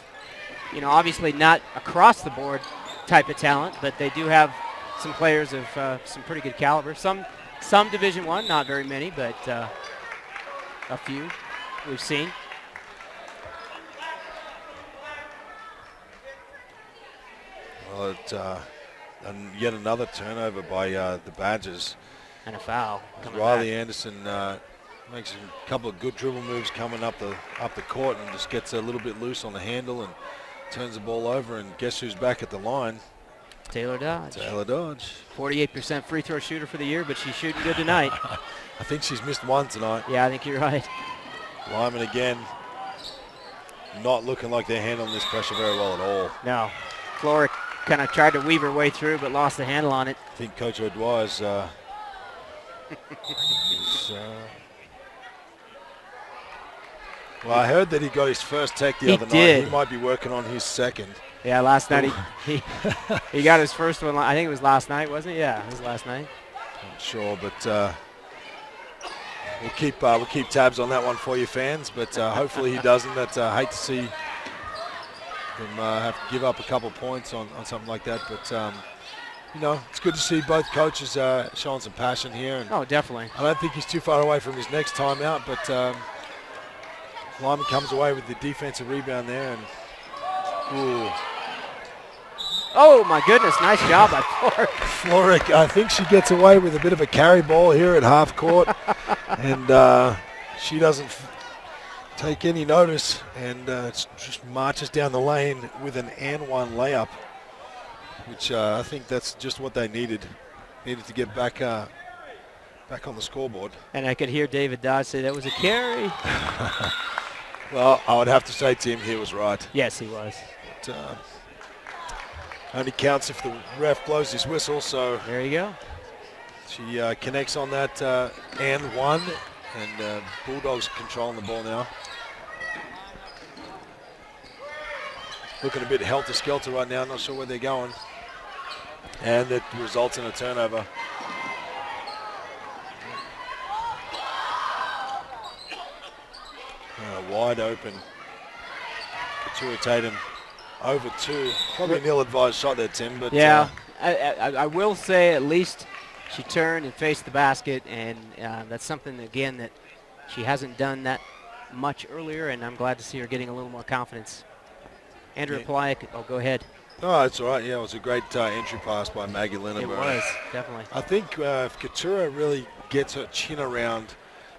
obviously not across the board type of talent, but they do have some players of some pretty good caliber. Some Division I, not very many, but. A few we've seen. Well, and yet another turnover by the Badgers. And a foul. Riley Anderson makes a couple of good dribble moves coming up the court and just gets a little bit loose on the handle and turns the ball over. And guess who's back at the line? Taylor Dodge. Taylor Dodge. 48% free throw shooter for the year, but she's shooting good tonight. I think she's missed one tonight. Yeah, I think you're right. Lyman again, not looking like they're handling this pressure very well at all. No. Flora kind of tried to weave her way through, but lost the handle on it. I think Coach O'Dwyer is well, I heard that he got his first tech the other night. He might be working on his second. Yeah, last night he got his first one. I think it was last night, wasn't it? Yeah, it was last night. Not sure, but we'll keep tabs on that one for you fans. But hopefully he doesn't. I hate to see them have to give up a couple points on something like that. But it's good to see both coaches showing some passion here. And oh, definitely. I don't think he's too far away from his next time out, but Lyman comes away with the defensive rebound there. And ooh. Oh, my goodness. Nice job by Floric. Floric, I think she gets away with a bit of a carry ball here at half court. And she doesn't take any notice and just marches down the lane with an and one layup, which I think that's just what they needed. Needed to get back on the scoreboard. And I could hear David Dodge say that was a carry. Well, I would have to say Tim here was right. Yes, he was. But, only counts if the ref blows his whistle, so there you go. She connects on that and one, and Bulldogs controlling the ball now. Looking a bit helter-skelter right now, not sure where they're going. And it results in a turnover. Wide open. Katura Tatum over two. Probably an ill-advised shot there, Tim. But yeah, I will say at least she turned and faced the basket, and that's something, again, that she hasn't done that much earlier, and I'm glad to see her getting a little more confidence. Andrea Plyak, go ahead. No, it's all right. Yeah, it was a great entry pass by Maggie Lindenberg. It was, definitely. I think if Katura really gets her chin around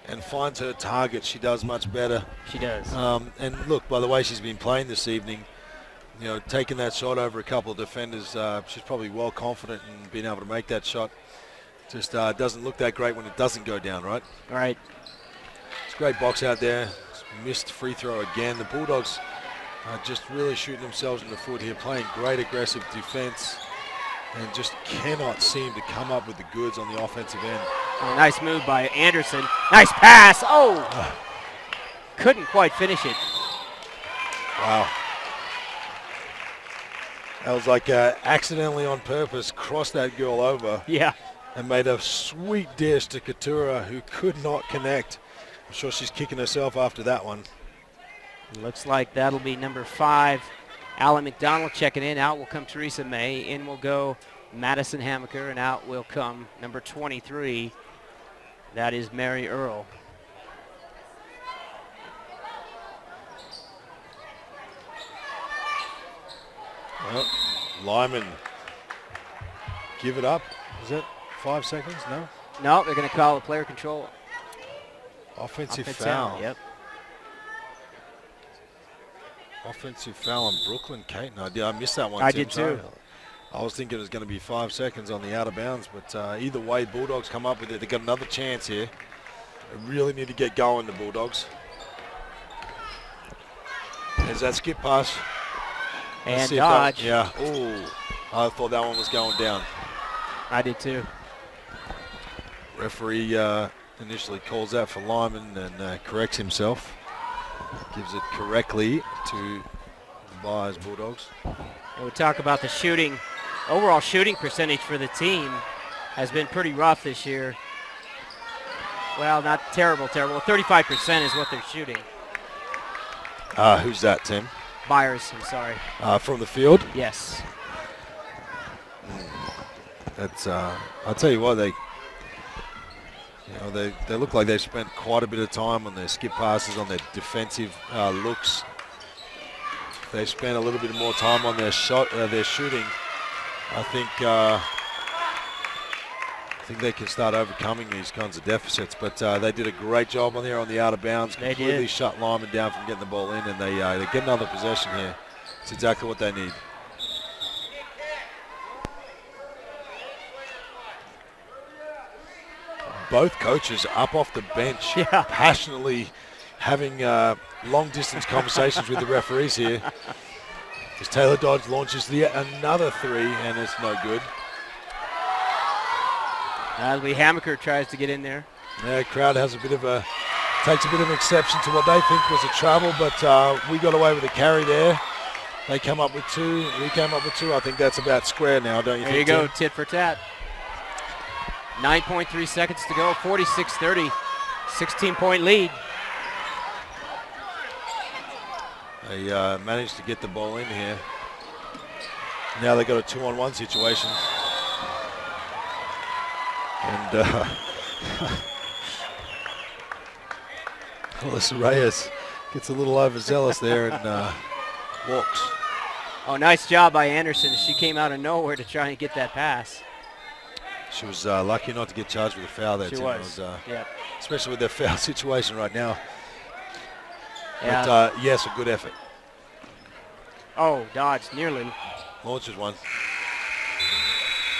and finds her target, she does much better. She does. And look, by the way she's been playing this evening, taking that shot over a couple of defenders, she's probably well confident in being able to make that shot. Just doesn't look that great when it doesn't go down, right? Right. It's a great box out there. Missed free throw again. The Bulldogs are just really shooting themselves in the foot here, playing great aggressive defense, and just cannot seem to come up with the goods on the offensive end. Oh, nice move by Anderson. Nice pass. Oh! Couldn't quite finish it. Wow. That was like accidentally on purpose, crossed that girl over. Yeah. And made a sweet dish to Katura, who could not connect. I'm sure she's kicking herself after that one. Looks like that'll be number 5. Alan McDonald checking in. Out will come Teresa May. In will go Madison Hamaker, and out will come number 23. That is Mary Earl. Well, Lyman, give it up. Is it 5 seconds? No? No, they're going to call a player control. Offensive foul. Yep. Offensive foul on Brooklyn Caton. I missed that one. I Tim, did too. I was thinking it was going to be 5 seconds on the out of bounds, but either way, Bulldogs come up with it. They got another chance here. They really need to get going, the Bulldogs. There's that skip pass. And Dodge. Yeah. Ooh. I thought that one was going down. I did too. Referee initially calls out for Lyman and corrects himself. Gives it correctly to the Byers Bulldogs. And we talk about the shooting. Overall shooting percentage for the team has been pretty rough this year. Well, not terrible. 35% is what they're shooting. Who's that, Tim? Byers, I'm sorry. From the field? Yes. That's. I'll tell you what, they look like they've spent quite a bit of time on their skip passes, on their defensive looks. They've spent a little bit more time on their shooting. I think I think they can start overcoming these kinds of deficits. But they did a great job on there on the out of bounds. Completely shut Lyman down from getting the ball in, and they get another possession here. It's exactly what they need. Both coaches up off the bench, passionately having long-distance conversations with the referees here. As Taylor Dodge launches another three, and it's no good. Lee Hammaker tries to get in there. Yeah, crowd has takes a bit of an exception to what they think was a travel, but we got away with a carry there. They come up with two. We came up with two. I think that's about square now, don't you think? There you go, tit for tat. 9.3 seconds to go, 46-30, 16-point lead. They managed to get the ball in here. Now they got a 2-on-1 situation. And Alyssa Reyes gets a little overzealous there and walks. Oh, nice job by Anderson. She came out of nowhere to try and get that pass. She was lucky not to get charged with a foul there, She Tim. was. Especially with their foul situation right now. Yeah. But, yes, a good effort. Oh, Dodge nearly. Launches one.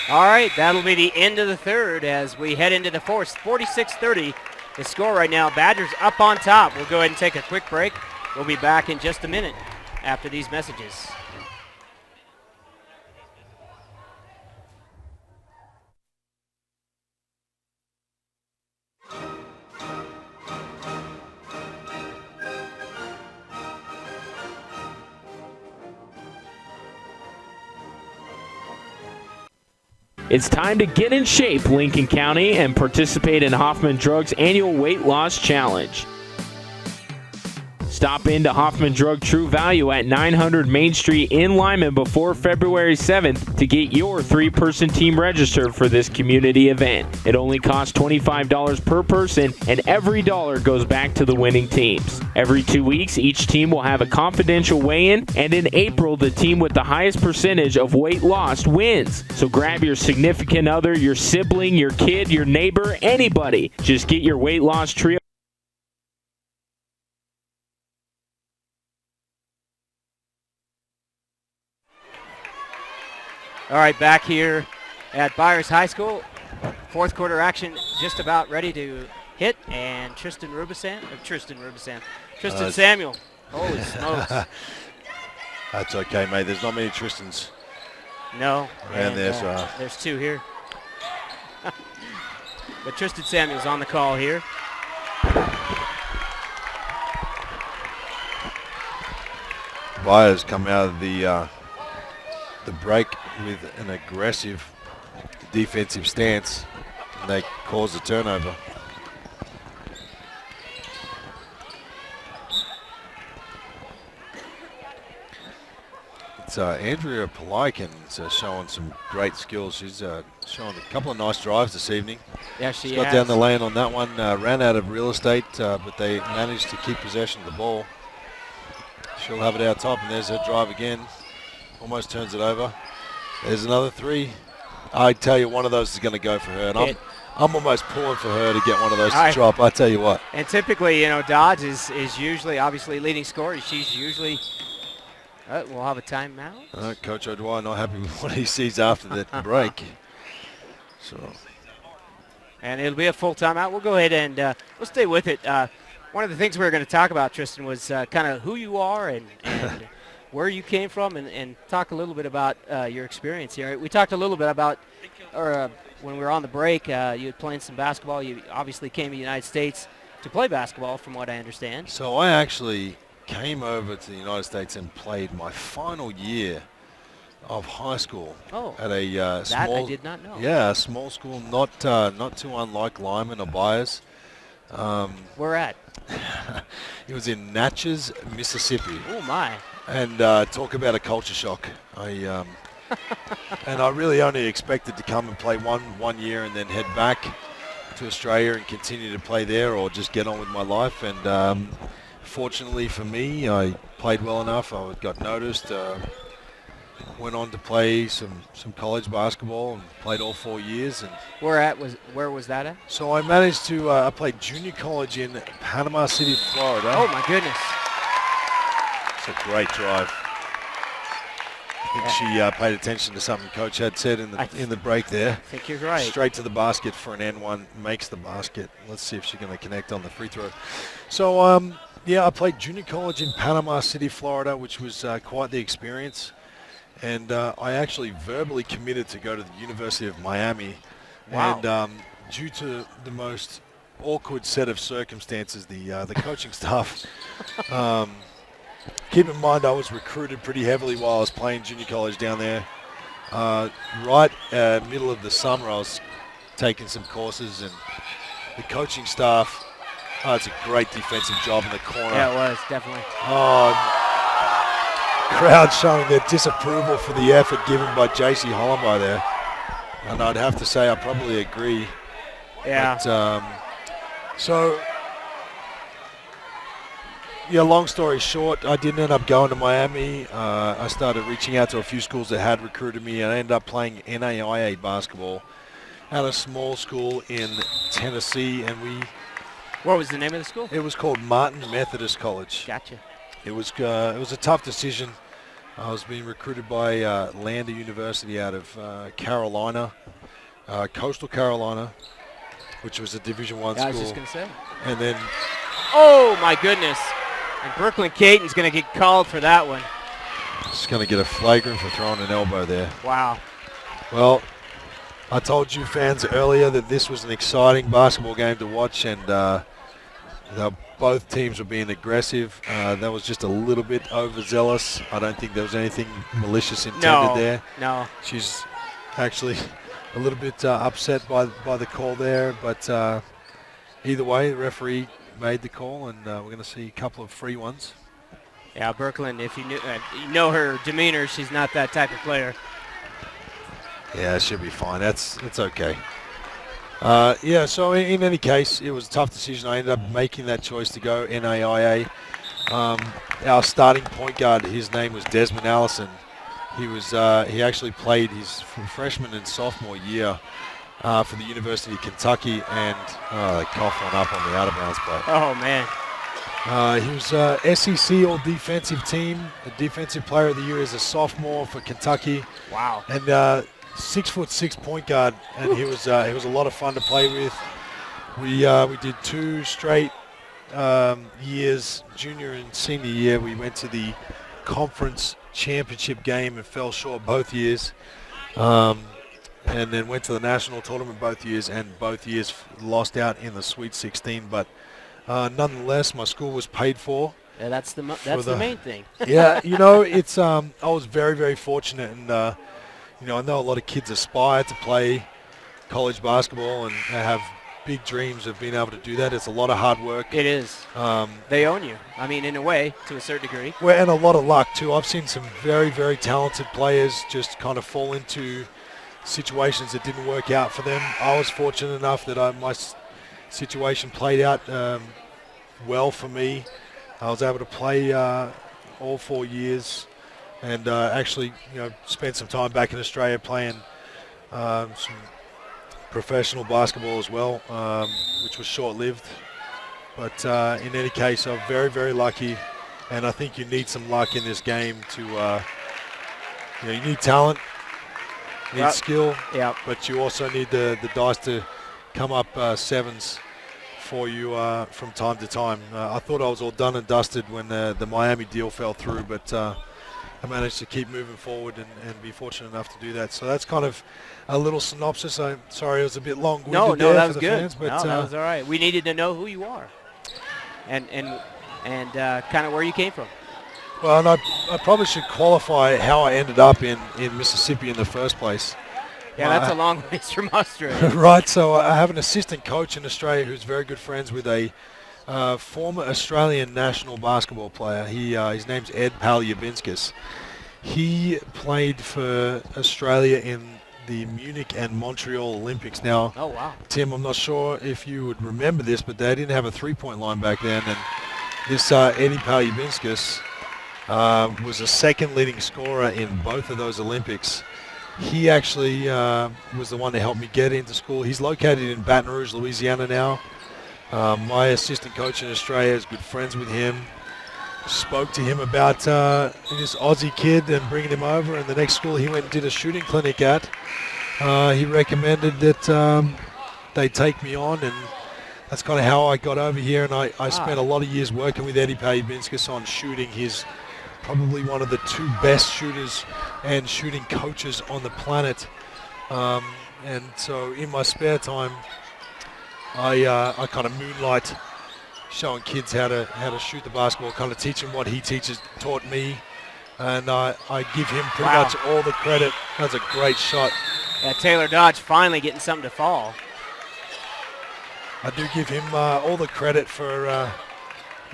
All right, that'll be the end of the third as we head into the fourth. 46-30, the score right now. Badgers up on top. We'll go ahead and take a quick break. We'll be back in just a minute after these messages. It's time to get in shape, Lincoln County, and participate in Hoffman Drug's annual weight loss challenge. Stop into Hoffman Drug True Value at 900 Main Street in Lyman before February 7th to get your 3-person team registered for this community event. It only costs $25 per person, and every dollar goes back to the winning teams. Every 2 weeks, each team will have a confidential weigh-in, and in April, the team with the highest percentage of weight lost wins. So grab your significant other, your sibling, your kid, your neighbor, anybody. Just get your weight loss trio. All right, back here at Byers High School. Fourth quarter action just about ready to hit, and Tristan Samuel. Holy smokes. That's okay, mate. There's not many Tristans. No. And there's two here. But Tristan Samuel's on the call here. Byers come out of the break with an aggressive defensive stance, and they cause a turnover. It's Andrea Pelican's showing some great skills. She's showing a couple of nice drives this evening. Yeah, she got down the lane on that one, ran out of real estate, but they managed to keep possession of the ball. She'll have it out top, and there's her drive again. Almost turns it over. There's another three. I tell you, one of those is going to go for her, and I'm almost pulling for her to get one of those to drop. I tell you what. And typically, Dodge is usually obviously leading scorer. She's usually. We'll have a timeout. Coach O'Dwyer not happy with what he sees after that break. And it'll be a full timeout. We'll go ahead and we'll stay with it. One of the things we were going to talk about, Tristan, was kind of who you are and where you came from, and talk a little bit about your experience here. We talked a little bit about, when we were on the break, you had played some basketball. You obviously came to the United States to play basketball, from what I understand. So I actually came over to the United States and played my final year of high school at a small. I did not know. Yeah, a small school, not too unlike Lyman or Byers. Where at? It was in Natchez, Mississippi. Oh my! And talk about a culture shock. And I really only expected to come and play one year and then head back to Australia and continue to play there, or just get on with my life. And fortunately for me, I played well enough. I got noticed. went on to play some college basketball and played all 4 years. And where was that at? so I managed to I played junior college in Panama City, Florida. Oh my goodness! It's a great drive. I think she paid attention to something Coach had said in the break there. I think you're right. Straight to the basket for an N1, makes the basket. Let's see if she's going to connect on the free throw. So, yeah, I played junior college in Panama City, Florida, which was quite the experience. And I actually verbally committed to go to the University of Miami. Wow. And due to the most awkward set of circumstances, the coaching staff... keep in mind, I was recruited pretty heavily while I was playing junior college down there. Right middle of the summer, I was taking some courses, and the coaching staff, it's a great defensive job in the corner. Yeah, it was, definitely. Crowd showing their disapproval for the effort given by J.C. Hollenby there. And I'd have to say I probably agree. Yeah. But, so... Yeah, long story short, I didn't end up going to Miami. I started reaching out to a few schools that had recruited me, and I ended up playing NAIA basketball at a small school in Tennessee. And What was the name of the school? It was called Martin Methodist College. Gotcha. It was a tough decision. I was being recruited by Lander University out of Carolina, Coastal Carolina, which was a Division I school. I was just going to say. And then... Oh, my goodness. And Brooklyn Caton's going to get called for that one. Just going to get a flagrant for throwing an elbow there. Wow. Well, I told you fans earlier that this was an exciting basketball game to watch, and both teams were being aggressive. That was just a little bit overzealous. I don't think there was anything malicious intended there. No. She's actually a little bit upset by the call there, but either way, the referee made the call, and we're going to see a couple of free ones. Yeah, Brooklyn, if you know her demeanor, she's not that type of player. Yeah, it should be fine. It's okay. Yeah, so in any case, it was a tough decision. I ended up making that choice to go NAIA. Our starting point guard, his name was Desmond Allison. He actually played his freshman and sophomore year for the University of Kentucky, and they coughed one up on the out-of-bounds play. Oh, man. He was SEC All-Defensive Team, the Defensive Player of the Year as a sophomore for Kentucky. Wow. And 6'6" point guard, and he was a lot of fun to play with. We did 2 straight years, junior and senior year. We went to the conference championship game and fell short both years. And then went to the national tournament both years, and both years lost out in the Sweet 16. But nonetheless, my school was paid for. Yeah, that's the main thing. Yeah, it's I was very, very fortunate, and I know a lot of kids aspire to play college basketball and have big dreams of being able to do that. It's a lot of hard work. It is. They own you. I mean, in a way, to a certain degree. Well, and a lot of luck too. I've seen some very, very talented players just kind of fall into situations that didn't work out for them. I was fortunate enough that my situation played out well for me. I was able to play all 4 years, and actually, spent some time back in Australia playing some professional basketball as well, which was short-lived. But in any case, I'm very, very lucky, and I think you need some luck in this game to. You need talent. Need skill, but you also need the dice to come up sevens for you from time to time. I thought I was all done and dusted when the Miami deal fell through, but I managed to keep moving forward and be fortunate enough to do that. So that's kind of a little synopsis. I'm sorry it was a bit long-winded. No, that was good. Fans, but that was all right. We needed to know who you are and kind of where you came from. Well, and I probably should qualify how I ended up in Mississippi in the first place. Yeah, that's a long ways from Australia. Right, so I have an assistant coach in Australia who's very good friends with a former Australian national basketball player. His name's Ed Palyabinskas. He played for Australia in the Munich and Montreal Olympics. Now, oh, wow. Tim, I'm not sure if you would remember this, but they didn't have a three-point line back then, and this Eddie Palyabinskas was a second leading scorer in both of those Olympics. He actually was the one that helped me get into school. He's located in Baton Rouge, Louisiana now. My assistant coach in Australia is good friends with him. Spoke to him about this Aussie kid and bringing him over, and the next school he went and did a shooting clinic at, he recommended that they take me on, and that's kind of how I got over here. And I spent a lot of years working with Eddie Pabinskas on shooting. He's probably one of the 2 best shooters and shooting coaches on the planet. And so in my spare time, I kind of moonlight showing kids how to shoot the basketball, kind of teaching what he taught me. And I give him pretty much all the credit. That's a great shot. Yeah, Taylor Dodge finally getting something to fall. I do give him all the credit for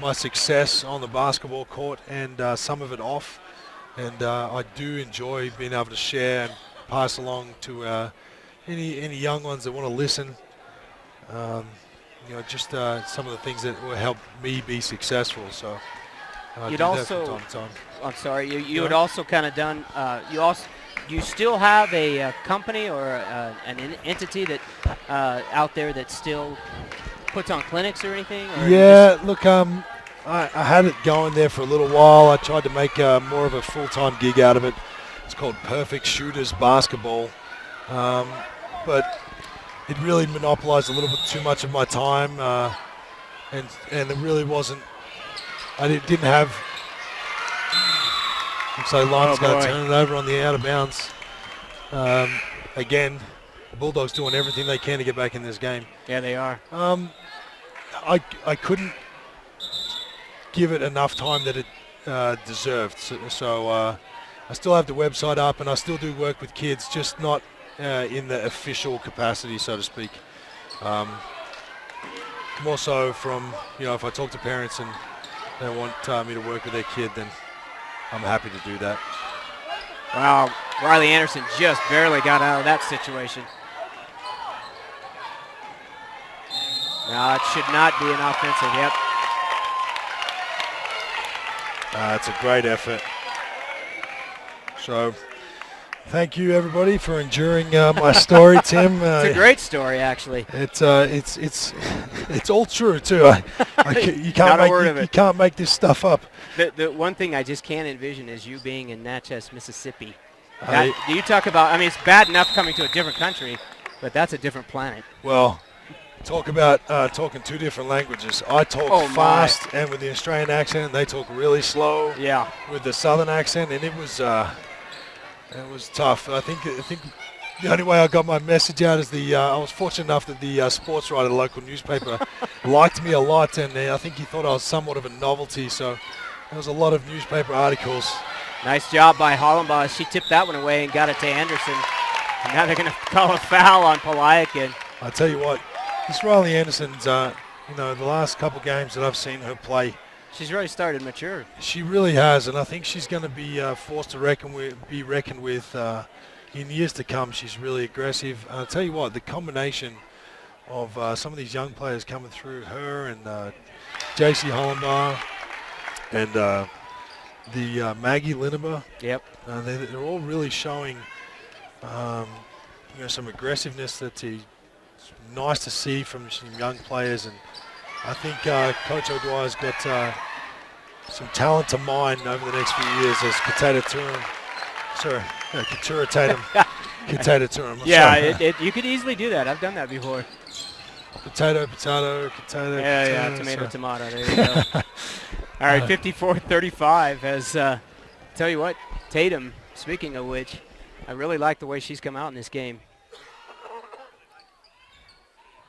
my success on the basketball court and some of it off. And I do enjoy being able to share and pass along to any young ones that want to listen. Just some of the things that will help me be successul. So you'd also, from time to time. I'm sorry, you had also kind of done. You still have a company or an entity that out there that still puts on clinics or anything? Or yeah, look, I had it going there for a little while. I tried to make more of a full-time gig out of it. It's called Perfect Shooters Basketball, but it really monopolized a little bit too much of my time, and it really wasn't. I didn't have. So Lyman's going to turn it over on the out of bounds. Again, the Bulldogs doing everything they can to get back in this game. Yeah, they are. I couldn't give it enough time that it deserved. So I still have the website up, and I still do work with kids, just not in the official capacity, so to speak. More so from, if I talk to parents and they want me to work with their kid, then I'm happy to do that. Wow, Riley Anderson just barely got out of that situation. No, it should not be an offensive, yep. It's a great effort. So, thank you everybody for enduring my story, Tim. It's a great story, actually. It's all true too. You can't make this stuff up. The one thing I just can't envision is you being in Natchez, Mississippi. Do you talk about? I mean, it's bad enough coming to a different country, but that's a different planet. Well, talk about talking 2 different languages. I talk fast and with the Australian accent, and they talk really slow. Yeah. With the Southern accent, and it was tough. I think the only way I got my message out is I was fortunate enough that the sports writer, the local newspaper, liked me a lot, and I think he thought I was somewhat of a novelty. So there was a lot of newspaper articles. Nice job by Hollenbaugh. She tipped that one away and got it to Anderson. And now they're going to call a foul on Polayakin. I tell you what, this Riley Anderson's, the last couple games that I've seen her play, she's really started mature. She really has, and I think she's going to be forced to be reckoned with in years to come. She's really aggressive. I'll tell you what, the combination of some of these young players coming through, her and JC Hollenbaugh and the Maggie Linnemer. Yep. They're all really showing some aggressiveness that's nice to see from some young players, and I think Coach O'Dwyer's got some talent to mine over the next few years as Katura Tatum. Katura Tatum. Yeah, you could easily do that. I've done that before. Potato. Yeah, tomato. There you go. All right, 54-35 as, tell you what, Tatum, speaking of which, I really like the way she's come out in this game.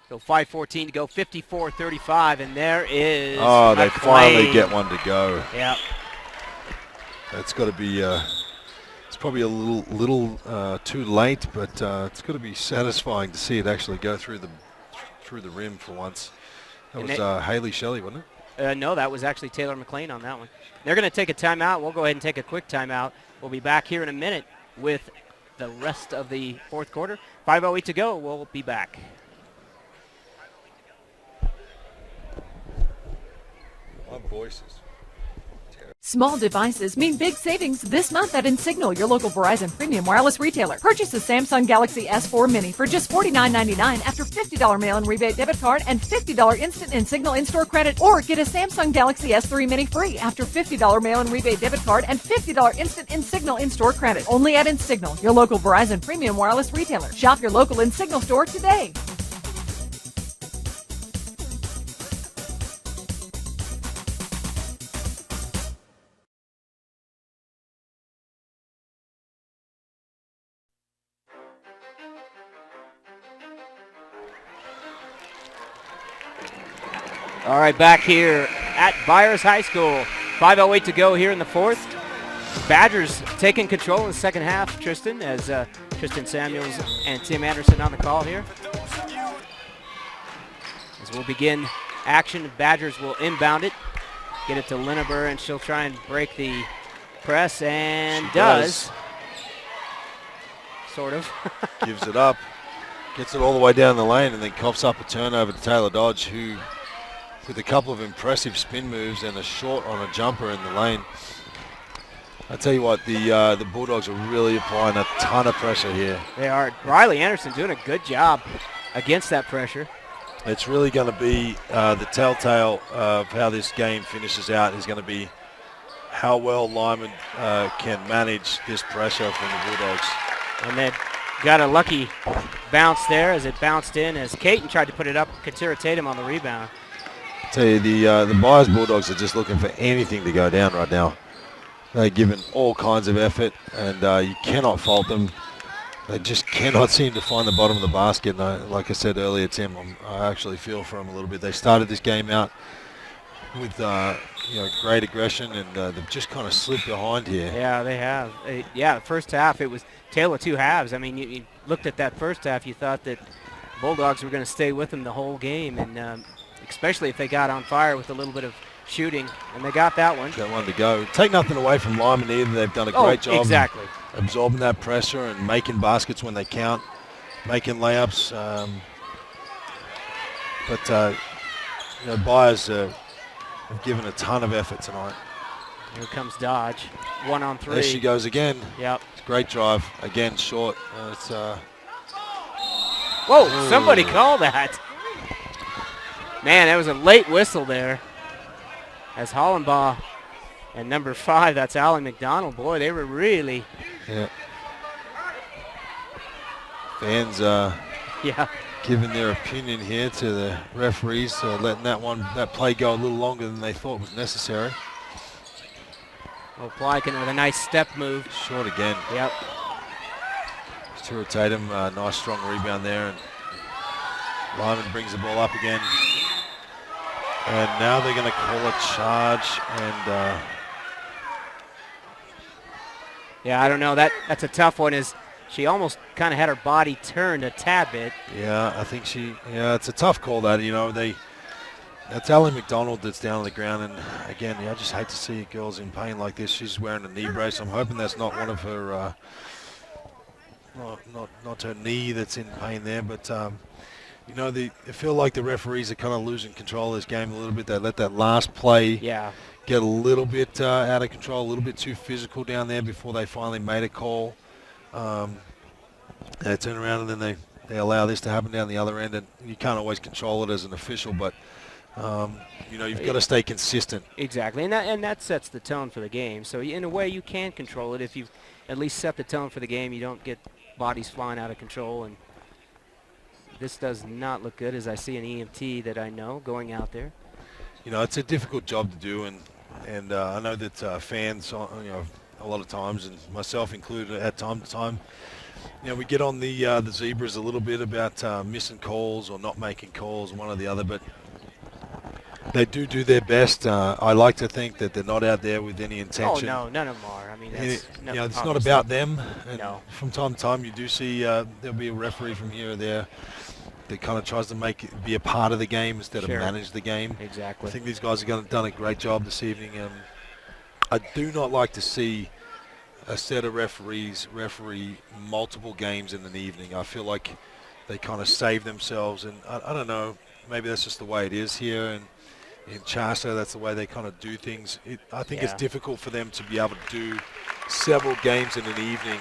So 5:14 to go, 54-35, and there is they finally get one to go. Yeah. That's got to be, it's probably a little too late, but it's got to be satisfying to see it actually go through the rim for once. That was Haley Shelley, wasn't it? No, that was actually Taylor McLean on that one. They're going to take a timeout. We'll go ahead and take a quick timeout. We'll be back here in a minute with the rest of the fourth quarter. 5:08 to go. We'll be back. My voice is Small devices mean big savings this month at Insignal, your local Verizon premium wireless retailer. Purchase a Samsung Galaxy S4 Mini for just $49.99 after $50 mail-in rebate debit card and $50 instant Insignal in-store credit. Or get a Samsung Galaxy S3 Mini free after $50 mail-in rebate debit card and $50 instant Insignal in-store credit. Only at Insignal, your local Verizon premium wireless retailer. Shop your local Insignal store today. All right, back here at Byers High School. 5:08 to go here in the fourth. Badgers taking control in the second half, Tristan, as Tristan Samuels and Tim Anderson on the call here. As we'll begin action, Badgers will inbound it, get it to Lineber, and she'll try and break the press, and she does. Sort of. Gives it up, gets it all the way down the lane, and then coughs up a turnover to Taylor Dodge, who, with a couple of impressive spin moves and a short on a jumper in the lane. I tell you what, the Bulldogs are really applying a ton of pressure here. They are. Riley Anderson doing a good job against that pressure. It's really going to be the telltale of how this game finishes out is going to be how well Lyman can manage this pressure from the Bulldogs. And they got a lucky bounce there as it bounced in as Caton tried to put it up. Katira Tatum on the rebound. I tell you, the Byers Bulldogs are just looking for anything to go down right now. They're giving all kinds of effort, and you cannot fault them. They just cannot seem to find the bottom of the basket. And like I said earlier, Tim, I actually feel for them a little bit. They started this game out with great aggression, and they've just kind of slipped behind here. Yeah, they have. The first half, it was tale of two halves. I mean, you looked at that first half, you thought that Bulldogs were going to stay with them the whole game, and especially if they got on fire with a little bit of shooting, and they got that one. Got one to go. Take nothing away from Lyman either. They've done a great job exactly. Absorbing that pressure and making baskets when they count, making layups. But Byers have given a ton of effort tonight. Here comes Dodge, 1-on-3. There she goes again. Yep. It's a great drive. Again, short. Whoa, somebody called that. Man, that was a late whistle there. As Hollenbaugh and number 5, that's Allie McDonald. Boy, they were really. Yeah. Fans giving their opinion here to the referees, letting that play go a little longer than they thought was necessary. Well, Plykin with a nice step move. Short again. Yep. Katira Tatum, nice strong rebound there, and Lyman brings the ball up again. And now they're going to call a charge, and I don't know. That's a tough one. Is she almost kind of had her body turned a tad bit? Yeah, I think it's a tough call. That's Allie McDonald that's down on the ground, and again, I just hate to see girls in pain like this. She's wearing a knee brace. I'm hoping that's not one of her, not her knee that's in pain there, but. I feel like the referees are kind of losing control of this game a little bit. They let that last play get a little bit out of control, a little bit too physical down there before they finally made a call. They turn around and then they allow this to happen down the other end, and you can't always control it as an official, but you've got to stay consistent. Exactly, and that sets the tone for the game. So in a way, you can control it if you at least set the tone for the game. You don't get bodies flying out of control. And this does not look good, as I see an EMT that I know going out there. It's a difficult job to do, and I know that fans, a lot of times, and myself included at time to time, we get on the zebras a little bit about missing calls or not making calls, one or the other, but they do their best. I like to think that they're not out there with any intention. Oh, no, none of them are. I mean, it's not about them. And from time to time, you do see there'll be a referee from here or there that kind of tries to be a part of the game instead of manage the game. Exactly. I think these guys have done a great job this evening. I do not like to see a set of referees referee multiple games in an evening. I feel like they kind of save themselves, and I don't know, maybe that's just the way it is here, and in Charter. That's the way they kind of do things. I think it's difficult for them to be able to do several games in an evening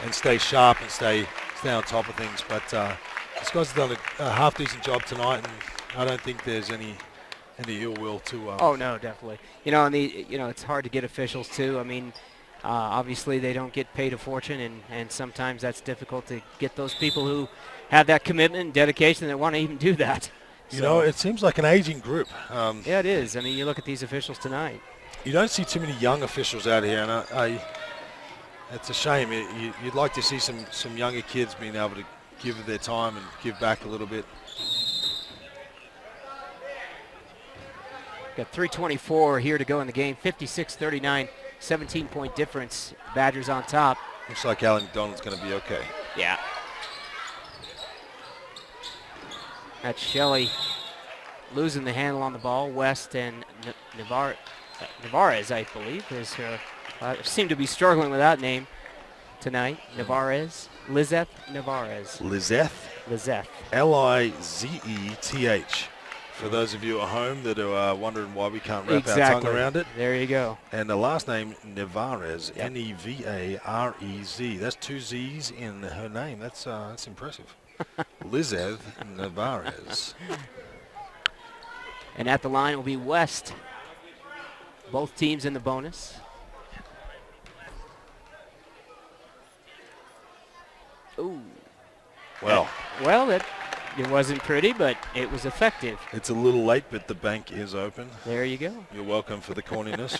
and stay sharp and stay on top of things. But this guy's done a half-decent job tonight, and I don't think there's any ill will to. Oh no, definitely. You know, and it's hard to get officials too. I mean, obviously they don't get paid a fortune, and sometimes that's difficult to get those people who have that commitment and dedication that want to even do that. You know, it seems like an aging group. Yeah, it is. I mean, you look at these officials tonight. You don't see too many young officials out here, and it's a shame. You'd like to see some younger kids being able to give their time and give back a little bit. Got 3:24 here to go in the game. 56-39, 17-point difference. Badgers on top. Looks like Allen McDonald's going to be okay. Yeah. That's Shelley losing the handle on the ball. West and Navarez, I believe, is her. Seem to be struggling with that name tonight. Navarez. Lizeth Navarez. Lizeth. Lizeth. For those of you at home that are wondering why we can't wrap our tongue around it. There you go. And the last name, Navarez, Nevarez. That's 2 Z's in her name. That's impressive. Lizeth Navarez. And at the line will be West. Both teams in the bonus. Ooh. Well, it wasn't pretty, but it was effective. It's a little late, but the bank is open. There you go. You're welcome for the corniness.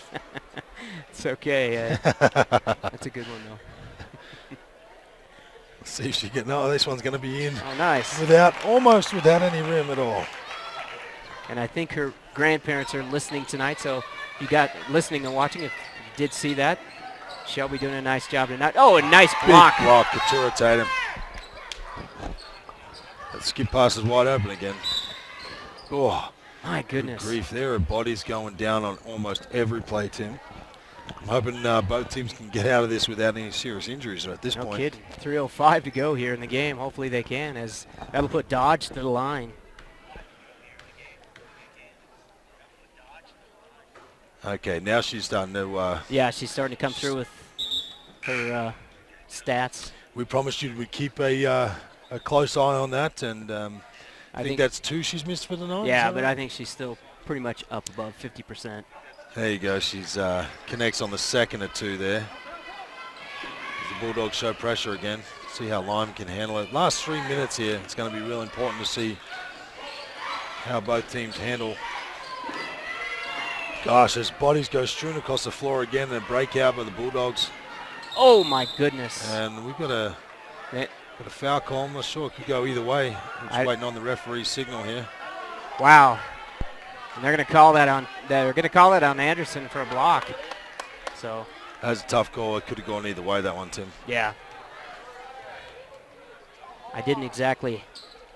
It's okay. That's a good one, though. Let's see if she can. No, this one's going to be in. Oh, nice. Almost without any rim at all. And I think her grandparents are listening tonight, so you got listening and watching. If you did see that, Shelby doing a nice job tonight. Oh, a nice block. Big block, Katura Tatum. That skip pass is wide open again. Oh, my goodness. Good grief. There are bodies going down on almost every play, Tim. I'm hoping both teams can get out of this without any serious injuries at this point. No kidding. 3:05 to go here in the game. Hopefully they can, as that'll put Dodge to the line. Okay, now she's starting to... yeah, she's starting to come through with her stats. We promised you we'd keep a close eye on that, and I think that's 2 she's missed for the night. Yeah, but right? I think she's still pretty much up above 50%. There you go. She's connects on the second of 2 there. The Bulldogs show pressure again. See how Lime can handle it. Last 3 minutes here, it's going to be real important to see how both teams handle. Gosh, as bodies go strewn across the floor again, and a breakout by the Bulldogs. Oh my goodness! And we've got a foul call. I'm not sure it could go either way. I'm just waiting on the referee's signal here. Wow. And they're going to call that on. They're going to call it on Anderson for a block. So. That was a tough call. It could have gone either way, that one, Tim. Yeah. I didn't exactly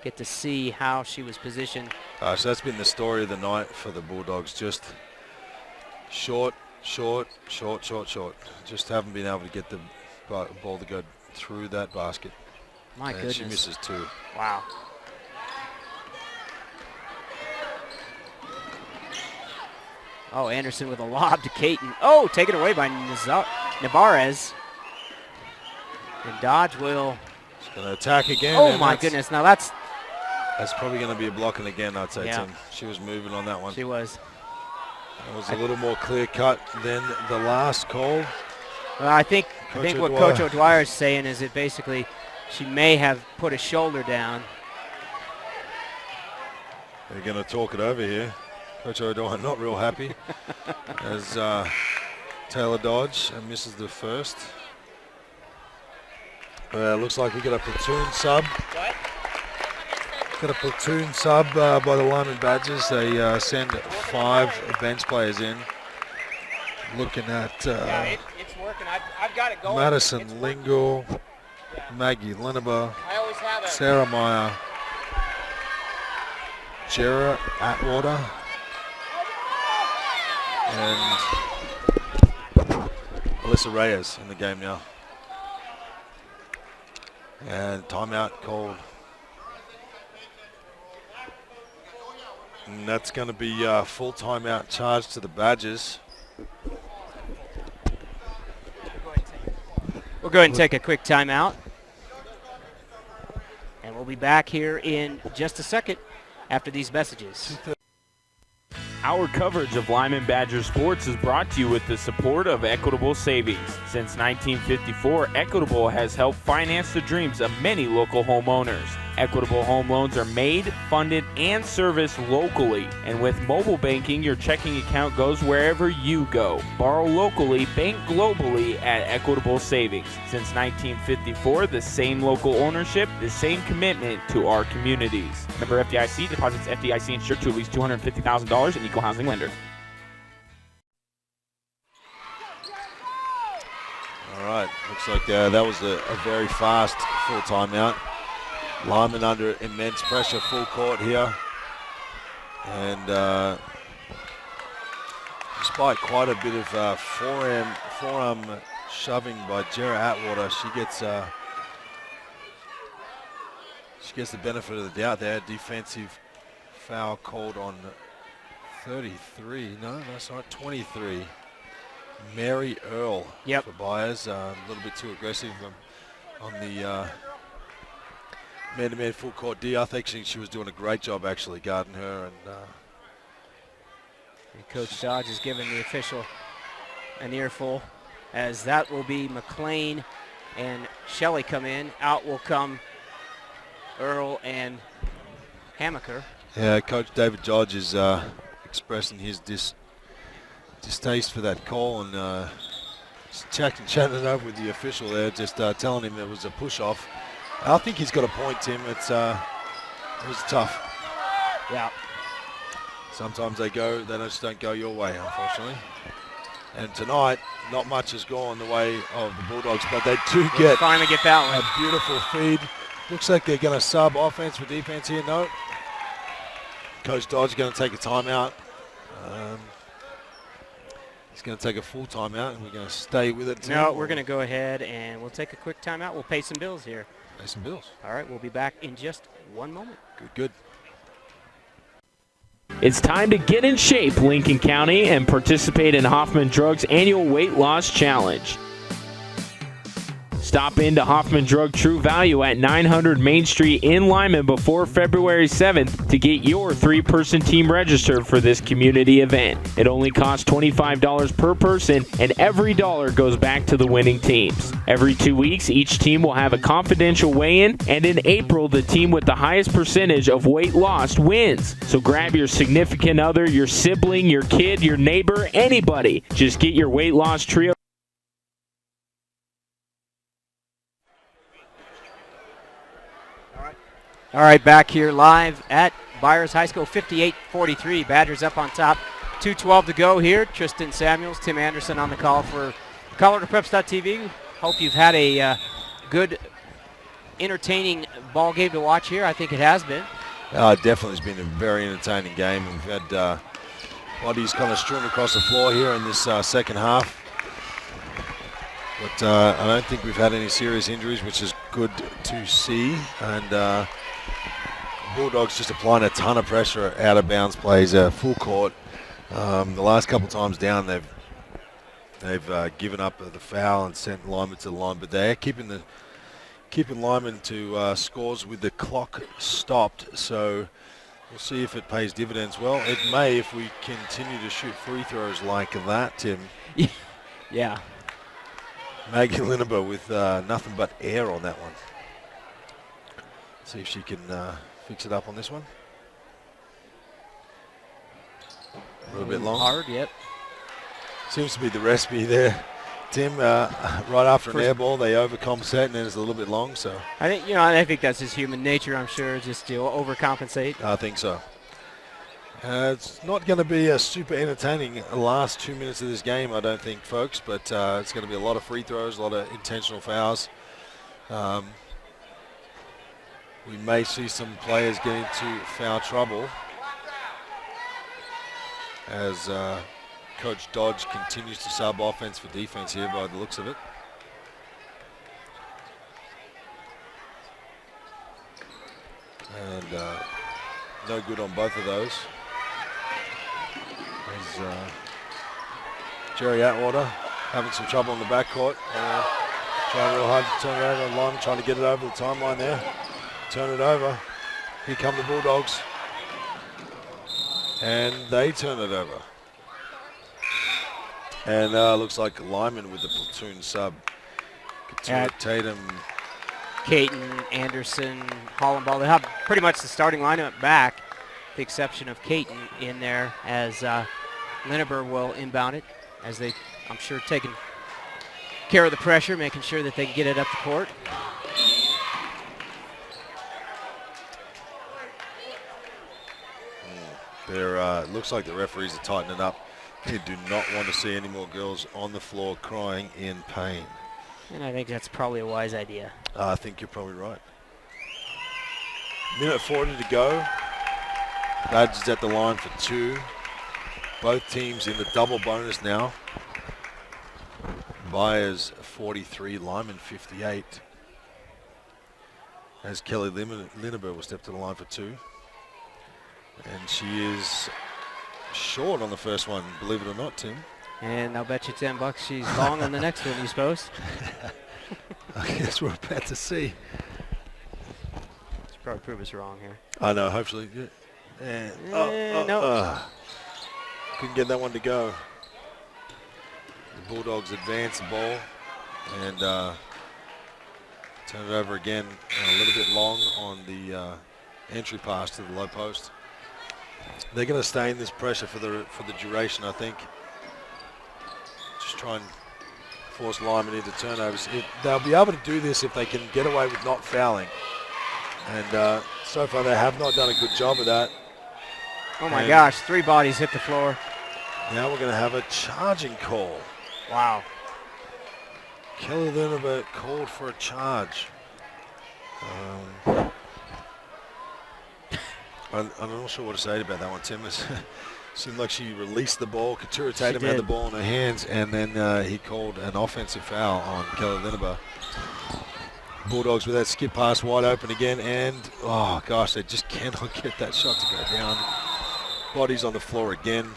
get to see how she was positioned. So that's been the story of the night for the Bulldogs. Just short. Just haven't been able to get the ball to go through that basket. My goodness. She misses 2. Wow. Oh, Anderson with a lob to Caton. Oh, taken away by Navarez. And Dodge will... She's going to attack again. Oh, my goodness. Now that's probably going to be a blocking again, I'd say, Tim. She was moving on that one. She was. It was a little more clear-cut than the last call. Well, I think what Coach O'Dwyer is saying is that basically she may have put a shoulder down. They're going to talk it over here. Coach O'Dwyer not real happy as Taylor Dodge misses the first. Looks like we got a platoon sub. What? Got a platoon sub by the Lyman Badgers. They send 5 bench players in. Looking at it's working. I've got it going. Madison Lingle, Maggie Lineber, I always have Sarah Meyer, Jera Atwater, and Alyssa Reyes in the game now. And timeout called. And that's going to be full timeout charge to the Badgers. We'll go ahead and take a quick timeout. And we'll be back here in just a second after these messages. Our coverage of Lyman Badger sports is brought to you with the support of Equitable Savings. Since 1954, Equitable has helped finance the dreams of many local homeowners. Equitable home loans are made, funded, and serviced locally. And with mobile banking, your checking account goes wherever you go. Borrow locally, bank globally at Equitable Savings. Since 1954, the same local ownership, the same commitment to our communities. Member FDIC, deposits FDIC insured to at least $250,000 and equal housing lender. All right, looks like that was a very fast full timeout. Lyman under immense pressure, full court here. And despite quite a bit of forearm shoving by Jarrah Atwater, she gets the benefit of the doubt there. Defensive foul called on 33. No, that's not 23. Mary Earl for Byers. A little bit too aggressive on the man-to-man full court D. I think she was doing a great job actually guarding her. And Coach Dodge is giving the official an earful, as that will be McLean and Shelley come in. Out will come Earl and Hamaker. Yeah, Coach David Dodge is expressing his distaste for that call, and chatting it up with the official there, just telling him it was a push-off. I think he's got a point, Tim. It was tough. Yeah. Sometimes they just don't go your way, unfortunately. And tonight, not much has gone the way of the Bulldogs, but they do finally get that one. A beautiful feed. Looks like they're going to sub offense for defense here. No. Coach Dodge is going to take a timeout. He's going to take a full timeout, and we're going to stay with it. No, we're going to go ahead and we'll take a quick timeout. We'll pay some bills here. Pay some bills. All right, we'll be back in just one moment. Good. It's time to get in shape, Lincoln County, and participate in Hoffman Drug's annual weight loss challenge. Stop into Hoffman Drug True Value at 900 Main Street in Lyman before February 7th to get your 3-person team registered for this community event. It only costs $25 per person, and every dollar goes back to the winning teams. Every 2 weeks, each team will have a confidential weigh-in, and in April, the team with the highest percentage of weight lost wins. So grab your significant other, your sibling, your kid, your neighbor, anybody. Just get your weight loss trio. All right, back here live at Byers High School, 58-43. Badgers up on top. 2:12 to go here. Tristan Samuels, Tim Anderson on the call for ColoradoPreps.tv. Hope you've had a good, entertaining ball game to watch here. I think it has been. Definitely has been a very entertaining game. We've had bodies kind of strewn across the floor here in this second half. But I don't think we've had any serious injuries, which is good to see. And Bulldogs just applying a ton of pressure, out of bounds plays, full court. The last couple times down, they've given up the foul and sent Lyman to the line, but they're keeping Lyman to scores with the clock stopped. So we'll see if it pays dividends. Well, it may if we continue to shoot free throws like that, Tim. Yeah. Maggie Lineber with nothing but air on that one. See if she can fix it up on this one. A little bit long. Hard, yep. Seems to be the recipe there, Tim. Right after an air ball, they overcompensate, and then it's a little bit long. So I think that's just human nature. I'm sure, just to overcompensate. I think so. It's not going to be a super entertaining last 2 minutes of this game, I don't think, folks. But it's going to be a lot of free throws, a lot of intentional fouls. We may see some players get into foul trouble as Coach Dodge continues to sub offense for defense here by the looks of it. And no good on both of those. is Jerry Atwater having some trouble in the backcourt. Trying real hard to turn it over. Lyman trying to get it over the timeline there. Turn it over. Here come the Bulldogs. And they turn it over. And looks like Lyman with the platoon sub. Tatum. Caton, Anderson, Hollenball. They have pretty much the starting lineup back, with the exception of Caton in there, as Lindbergh will inbound it, as they, I'm sure, taking care of the pressure, making sure that they can get it up the court. It looks like the referees are tightening up. They do not want to see any more girls on the floor crying in pain. And I think that's probably a wise idea. I think you're probably right. Minute 40 to go. Badge is at the line for 2. Both teams in the double bonus now. Byers 43, Lyman 58. As Kelly Lindbergh will step to the line for 2. And she is short on the first one, believe it or not, Tim. And I'll bet you $10 she's long on the next one, you suppose? I guess we're about to see. She'll probably prove us wrong here. I know, hopefully. No. Couldn't get that one to go. The Bulldogs advance the ball and turn it over again, a little bit long on the entry pass to the low post. They're going to stay in this pressure for the duration, I think. Just try and force Lyman into turnovers. They'll be able to do this if they can get away with not fouling. And so far they have not done a good job of that. Oh my gosh, 3 bodies hit the floor. Now we're going to have a charging call. Wow. Kelly Lindbergh called for a charge. I'm not sure what to say about that one, Tim. It seemed like she released the ball. Katura Tatum had the ball in her hands, and then he called an offensive foul on Kelly Lindbergh. Bulldogs with that skip pass wide open again, and oh gosh, they just cannot get that shot to go down. Bodies on the floor again.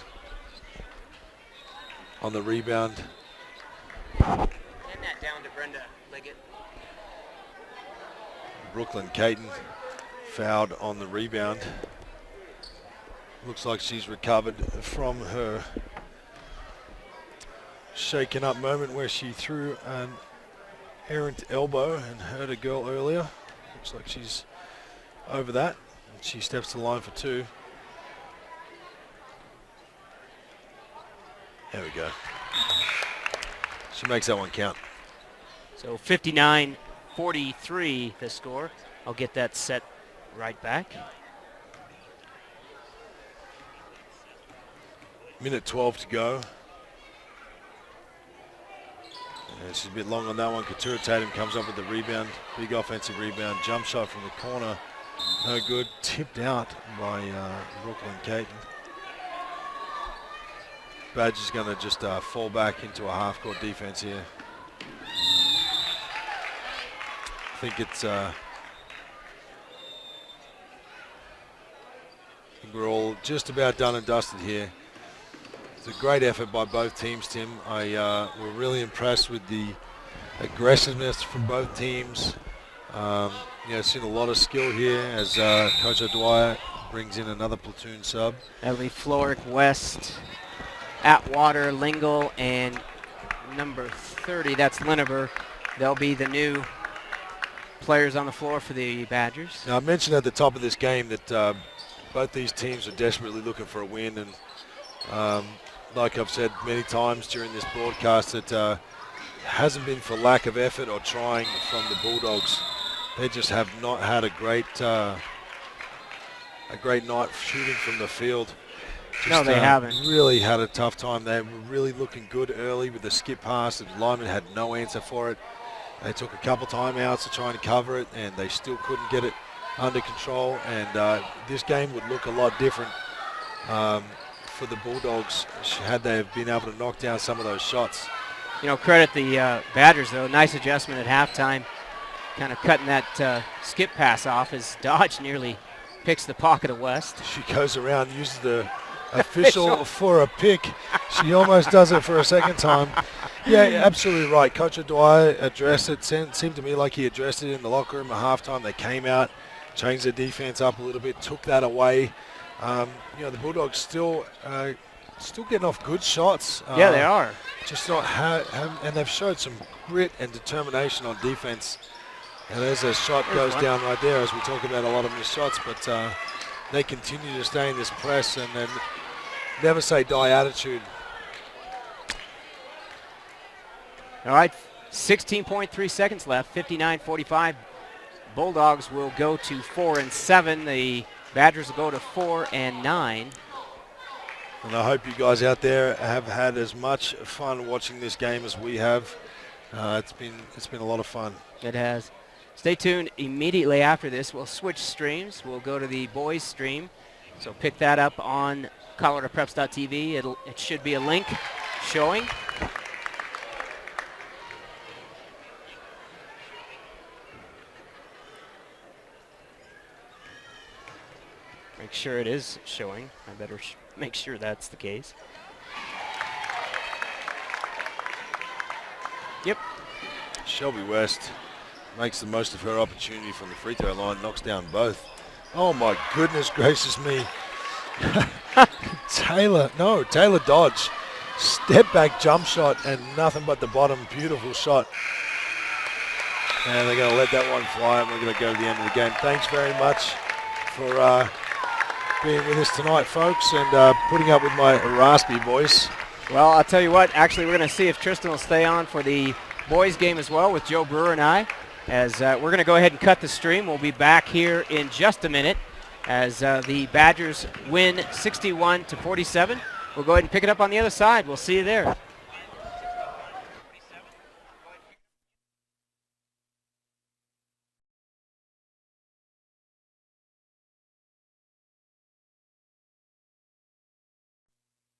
On the rebound. Hand that down to Brenda Liggett. Brooklyn Caton fouled on the rebound. Looks like she's recovered from her shaken up moment where she threw an errant elbow and hurt a girl earlier. Looks like she's over that. She steps to the line for 2. There we go. She makes that one count. So 59-43 the score. I'll get that set right back. Minute 12 to go. And she's a bit long on that one. Katura Tatum comes up with the rebound. Big offensive rebound. Jump shot from the corner. No good. Tipped out by Brooklyn Caton. Badge is going to just fall back into a half-court defense here. I think it's... I think we're all just about done and dusted here. It's a great effort by both teams, Tim. We're really impressed with the aggressiveness from both teams. Seen a lot of skill here as Coach O'Dwyer brings in another platoon sub. That'll be Floric, West, Atwater, Lingle, and number 30, that's Lindbergh. They'll be the new players on the floor for the Badgers. Now, I mentioned at the top of this game that both these teams are desperately looking for a win, and like I've said many times during this broadcast, it hasn't been for lack of effort or trying from the Bulldogs. They just have not had a great night shooting from the field. No, they haven't. Really had a tough time. They were really looking good early with the skip pass, and Lyman had no answer for it. They took a couple timeouts to try and cover it, and they still couldn't get it under control. And this game would look a lot different for the Bulldogs had they have been able to knock down some of those shots. You know, credit the Badgers, though. Nice adjustment at halftime, kind of cutting that skip pass off as Dodge nearly picks the pocket of West. She goes around, uses the official for a pick. She almost does it for a second time. Yeah, absolutely right. Coach Dwyer addressed it. Seemed to me like he addressed it in the locker room at halftime. They came out, changed their defense up a little bit, took that away. The Bulldogs still getting off good shots. Yeah, they are. Just not and they've showed some grit and determination on defense. And there's a shot goes down right there, as we talk about a lot of missed shots, but they continue to stay in this press and then never say die attitude. All right, 16.3 seconds left, 59-45. Bulldogs will go to 4-7. The Badgers will go to 4-9. And I hope you guys out there have had as much fun watching this game as we have. It's been a lot of fun. It has. Stay tuned. Immediately after this, we'll switch streams. We'll go to the boys stream. So pick that up on ColoradoPreps.tv. It should be a link showing. Make sure it is showing. I better make sure that's the case. Yep. Shelby West makes the most of her opportunity from the free throw line, knocks down both. Oh my goodness gracious me. Taylor Dodge. Step back jump shot and nothing but the bottom. Beautiful shot. And they're going to let that one fly and we're going to go to the end of the game. Thanks very much for being with us tonight, folks, and putting up with my raspy voice. Well, I'll tell you what, actually we're going to see if Tristan will stay on for the boys game as well with Joe Brewer and I, as we're going to go ahead and cut the stream. We'll be back here in just a minute as the Badgers win 61-47. We'll go ahead and pick it up on the other side. We'll see you there.